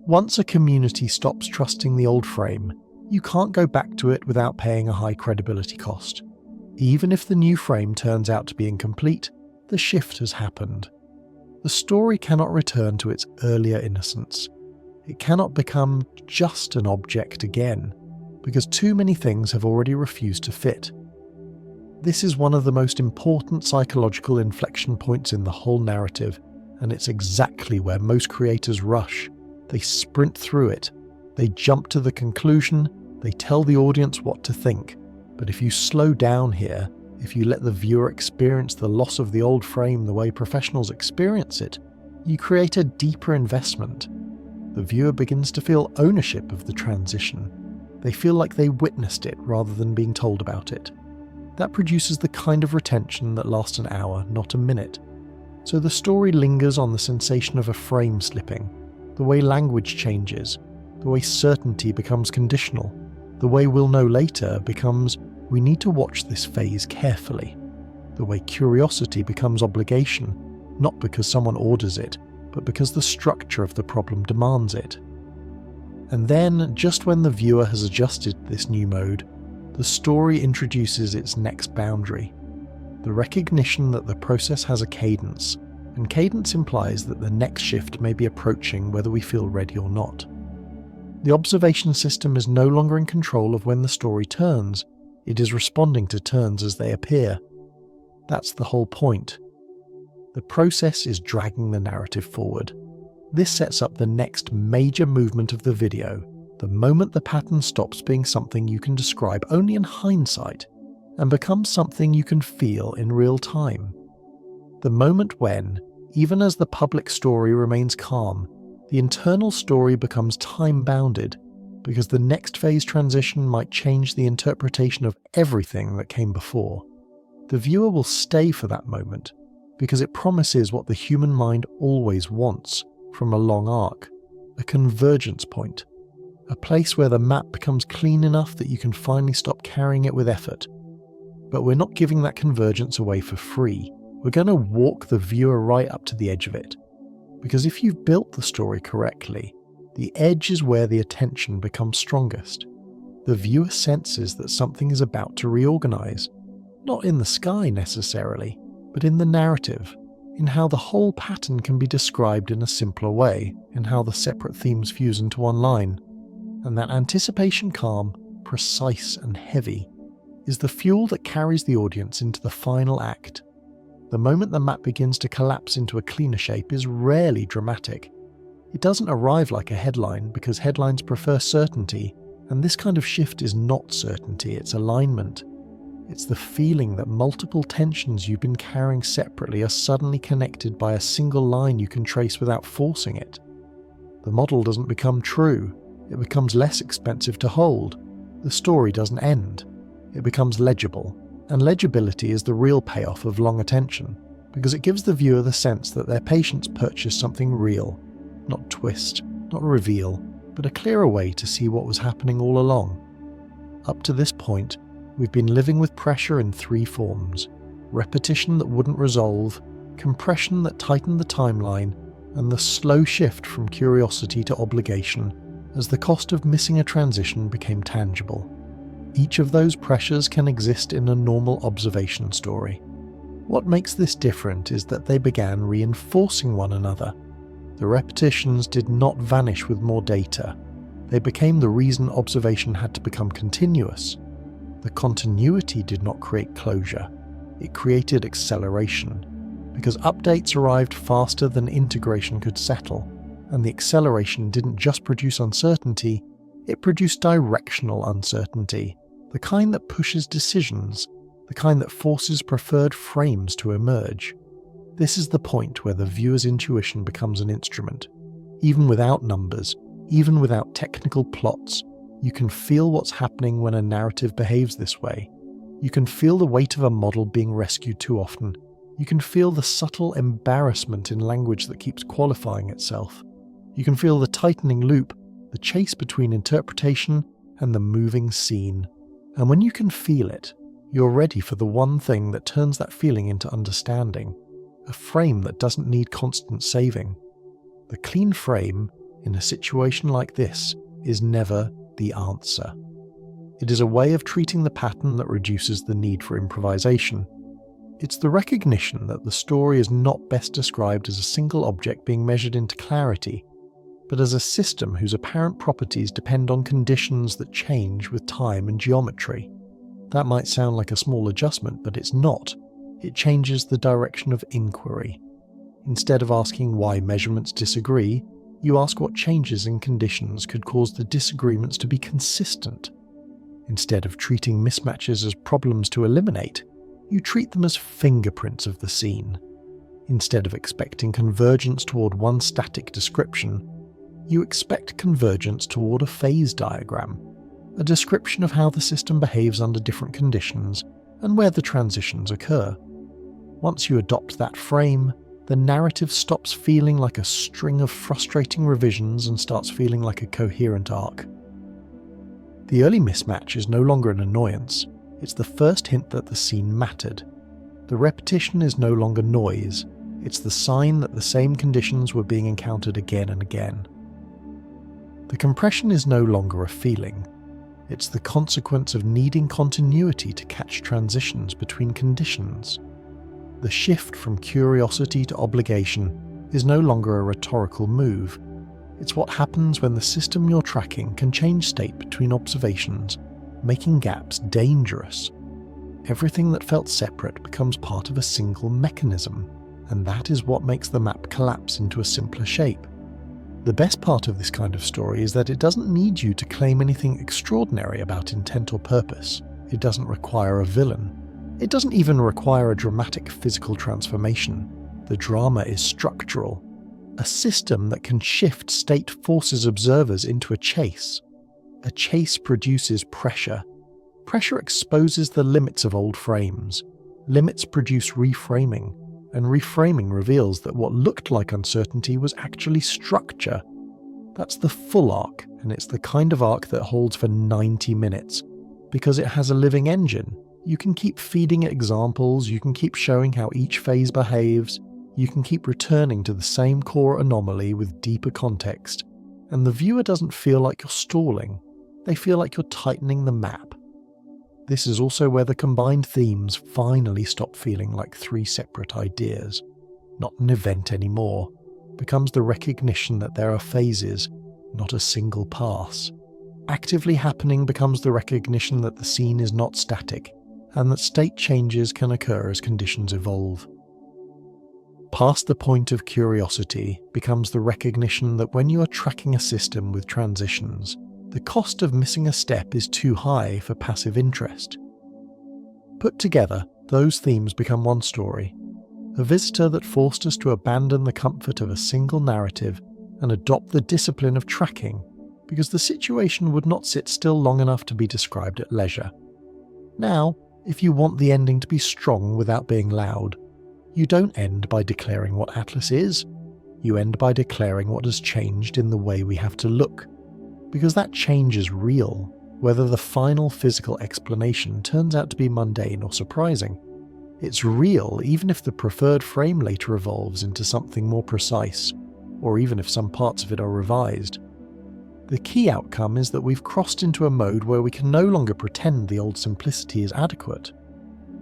Once a community stops trusting the old frame, you can't go back to it without paying a high credibility cost. Even if the new frame turns out to be incomplete, the shift has happened. The story cannot return to its earlier innocence. It cannot become just an object again, because too many things have already refused to fit. This is one of the most important psychological inflection points in the whole narrative, and it's exactly where most creators rush. They sprint through it. They jump to the conclusion. They tell the audience what to think. But if you slow down here, if you let the viewer experience the loss of the old frame the way professionals experience it, you create a deeper investment. The viewer begins to feel ownership of the transition. They feel like they witnessed it rather than being told about it. That produces the kind of retention that lasts an hour, not a minute. So the story lingers on the sensation of a frame slipping, the way language changes, the way certainty becomes conditional, the way we'll know later becomes we need to watch this phase carefully, the way curiosity becomes obligation, not because someone orders it, but because the structure of the problem demands it. And then, just when the viewer has adjusted this new mode, the story introduces its next boundary, the recognition that the process has a cadence, and cadence implies that the next shift may be approaching whether we feel ready or not. The observation system is no longer in control of when the story turns, it is responding to turns as they appear. That's the whole point. The process is dragging the narrative forward. This sets up the next major movement of the video, the moment the pattern stops being something you can describe only in hindsight, and becomes something you can feel in real time. The moment when, even as the public story remains calm, the internal story becomes time-bounded, because the next phase transition might change the interpretation of everything that came before. The viewer will stay for that moment, because it promises what the human mind always wants from a long arc, a convergence point, a place where the map becomes clean enough that you can finally stop carrying it with effort. But we're not giving that convergence away for free. We're going to walk the viewer right up to the edge of it. Because if you've built the story correctly, the edge is where the attention becomes strongest. The viewer senses that something is about to reorganize, not in the sky necessarily, but in the narrative, in how the whole pattern can be described in a simpler way, in how the separate themes fuse into one line. And that anticipation calm, precise and heavy, is the fuel that carries the audience into the final act. The moment the map begins to collapse into a cleaner shape is rarely dramatic. It doesn't arrive like a headline because headlines prefer certainty, and this kind of shift is not certainty, it's alignment. It's the feeling that multiple tensions you've been carrying separately are suddenly connected by a single line you can trace without forcing it. The model doesn't become true, it becomes less expensive to hold. The story doesn't end, it becomes legible. And legibility is the real payoff of long attention, because it gives the viewer the sense that their patience purchased something real, not twist, not reveal, but a clearer way to see what was happening all along. Up to this point, we've been living with pressure in three forms: repetition that wouldn't resolve, compression that tightened the timeline, and the slow shift from curiosity to obligation as the cost of missing a transition became tangible. Each of those pressures can exist in a normal observation story. What makes this different is that they began reinforcing one another. The repetitions did not vanish with more data. They became the reason observation had to become continuous. The continuity did not create closure, it created acceleration, because updates arrived faster than integration could settle, and the acceleration didn't just produce uncertainty, it produced directional uncertainty, the kind that pushes decisions, the kind that forces preferred frames to emerge. This is the point where the viewer's intuition becomes an instrument. Even without numbers, even without technical plots, you can feel what's happening when a narrative behaves this way. You can feel the weight of a model being rescued too often. You can feel the subtle embarrassment in language that keeps qualifying itself. You can feel the tightening loop, the chase between interpretation and the moving scene. And when you can feel it, you're ready for the one thing that turns that feeling into understanding. A frame that doesn't need constant saving. The clean frame, in a situation like this, is never the answer. It is a way of treating the pattern that reduces the need for improvisation. It's the recognition that the story is not best described as a single object being measured into clarity, but as a system whose apparent properties depend on conditions that change with time and geometry. That might sound like a small adjustment, but it's not. It changes the direction of inquiry. Instead of asking why measurements disagree, you ask what changes in conditions could cause the disagreements to be consistent. Instead of treating mismatches as problems to eliminate, you treat them as fingerprints of the scene. Instead of expecting convergence toward one static description, you expect convergence toward a phase diagram, a description of how the system behaves under different conditions and where the transitions occur. Once you adopt that frame, the narrative stops feeling like a string of frustrating revisions and starts feeling like a coherent arc. The early mismatch is no longer an annoyance, it's the first hint that the scene mattered. The repetition is no longer noise, it's the sign that the same conditions were being encountered again and again. The compression is no longer a feeling, it's the consequence of needing continuity to catch transitions between conditions. The shift from curiosity to obligation is no longer a rhetorical move. It's what happens when the system you're tracking can change state between observations, making gaps dangerous. Everything that felt separate becomes part of a single mechanism, and that is what makes the map collapse into a simpler shape. The best part of this kind of story is that it doesn't need you to claim anything extraordinary about intent or purpose. It doesn't require a villain. It doesn't even require a dramatic physical transformation. The drama is structural. A system that can shift state forces observers into a chase. A chase produces pressure. Pressure exposes the limits of old frames. Limits produce reframing, and reframing reveals that what looked like uncertainty was actually structure. That's the full arc, and it's the kind of arc that holds for 90 minutes. Because it has a living engine, you can keep feeding it examples, you can keep showing how each phase behaves, you can keep returning to the same core anomaly with deeper context, and the viewer doesn't feel like you're stalling, they feel like you're tightening the map. This is also where the combined themes finally stop feeling like three separate ideas. Not an event anymore, becomes the recognition that there are phases, not a single pass. Actively happening becomes the recognition that the scene is not static, and that state changes can occur as conditions evolve. Past the point of curiosity becomes the recognition that when you are tracking a system with transitions, the cost of missing a step is too high for passive interest. Put together, those themes become one story, a visitor that forced us to abandon the comfort of a single narrative and adopt the discipline of tracking, because the situation would not sit still long enough to be described at leisure. Now, if you want the ending to be strong without being loud, you don't end by declaring what Atlas is, you end by declaring what has changed in the way we have to look. Because that change is real, whether the final physical explanation turns out to be mundane or surprising. It's real even if the preferred frame later evolves into something more precise, or even if some parts of it are revised. The key outcome is that we've crossed into a mode where we can no longer pretend the old simplicity is adequate.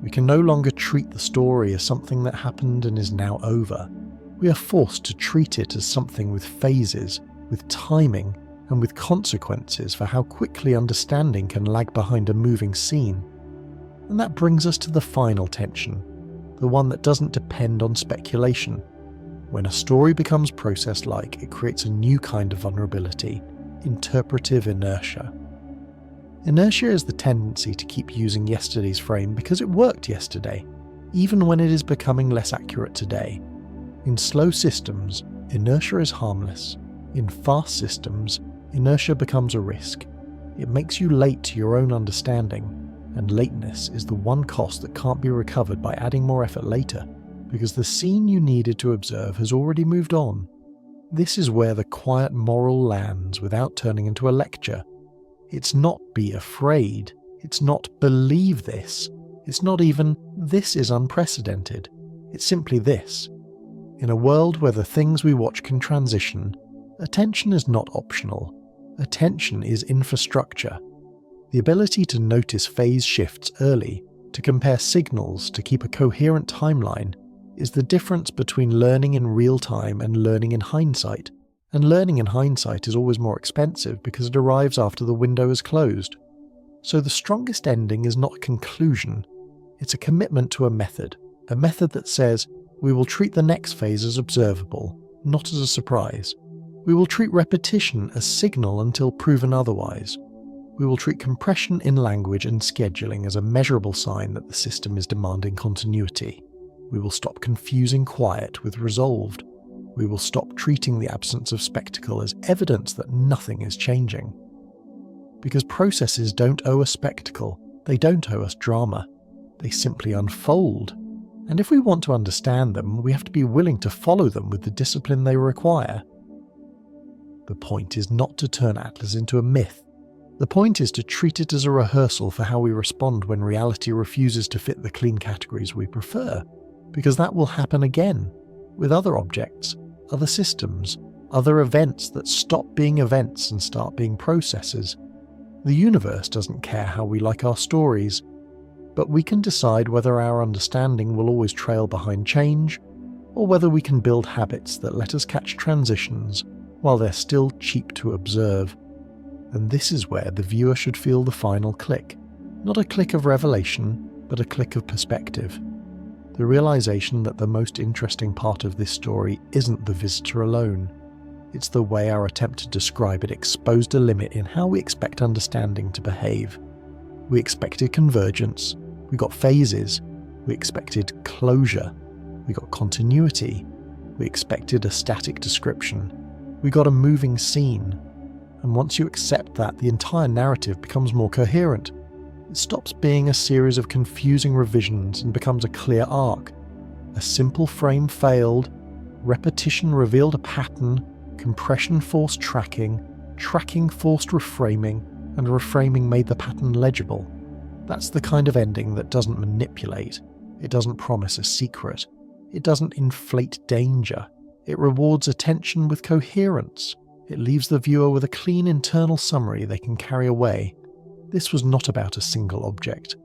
We can no longer treat the story as something that happened and is now over. We are forced to treat it as something with phases, with timing, and with consequences for how quickly understanding can lag behind a moving scene. And that brings us to the final tension, the one that doesn't depend on speculation. When a story becomes process-like, it creates a new kind of vulnerability, interpretive inertia. Inertia is the tendency to keep using yesterday's frame because it worked yesterday, even when it is becoming less accurate today. In slow systems, inertia is harmless. In fast systems, inertia becomes a risk. It makes you late to your own understanding, and lateness is the one cost that can't be recovered by adding more effort later, because the scene you needed to observe has already moved on. This is where the quiet moral lands without turning into a lecture. It's not be afraid, it's not believe this, it's not even this is unprecedented, it's simply this. In a world where the things we watch can transition, attention is not optional. Attention is infrastructure. The ability to notice phase shifts early, to compare signals, to keep a coherent timeline, is the difference between learning in real time and learning in hindsight. And learning in hindsight is always more expensive because it arrives after the window is closed. So the strongest ending is not a conclusion. It's a commitment to a method that says, we will treat the next phase as observable, not as a surprise. We will treat repetition as signal until proven otherwise. We will treat compression in language and scheduling as a measurable sign that the system is demanding continuity. We will stop confusing quiet with resolved. We will stop treating the absence of spectacle as evidence that nothing is changing. Because processes don't owe us spectacle, they don't owe us drama. They simply unfold. And if we want to understand them, we have to be willing to follow them with the discipline they require. The point is not to turn Atlas into a myth. The point is to treat it as a rehearsal for how we respond when reality refuses to fit the clean categories we prefer, because that will happen again, with other objects, other systems, other events that stop being events and start being processes. The universe doesn't care how we like our stories, but we can decide whether our understanding will always trail behind change, or whether we can build habits that let us catch transitions while they're still cheap to observe. And this is where the viewer should feel the final click. Not a click of revelation, but a click of perspective. The realization that the most interesting part of this story isn't the visitor alone. It's the way our attempt to describe it exposed a limit in how we expect understanding to behave. We expected convergence, we got phases, we expected closure, we got continuity, we expected a static description, we got a moving scene. And once you accept that, the entire narrative becomes more coherent. It stops being a series of confusing revisions and becomes a clear arc. A simple frame failed, repetition revealed a pattern, compression forced tracking, tracking forced reframing, and reframing made the pattern legible. That's the kind of ending that doesn't manipulate. It doesn't promise a secret. It doesn't inflate danger. It rewards attention with coherence. It leaves the viewer with a clean internal summary they can carry away. This was not about a single object.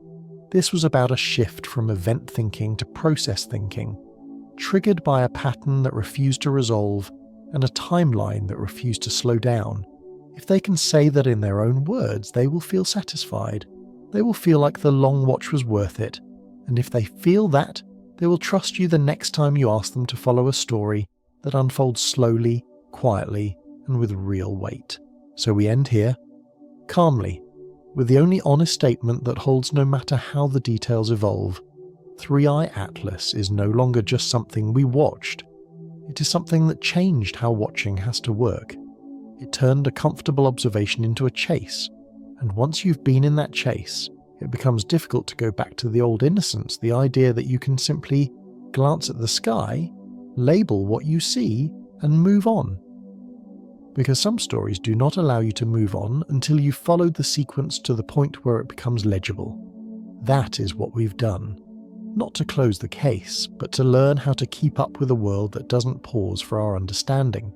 This was about a shift from event thinking to process thinking, triggered by a pattern that refused to resolve and a timeline that refused to slow down. If they can say that in their own words, they will feel satisfied. They will feel like the long watch was worth it. And if they feel that, they will trust you the next time you ask them to follow a story that unfolds slowly, quietly, and with real weight. So we end here, calmly, with the only honest statement that holds no matter how the details evolve. 3i Atlas is no longer just something we watched. It is something that changed how watching has to work. It turned a comfortable observation into a chase, and once you've been in that chase, it becomes difficult to go back to the old innocence, the idea that you can simply glance at the sky, label what you see, and move on. Because some stories do not allow you to move on until you've followed the sequence to the point where it becomes legible. That is what we've done. Not to close the case, but to learn how to keep up with a world that doesn't pause for our understanding.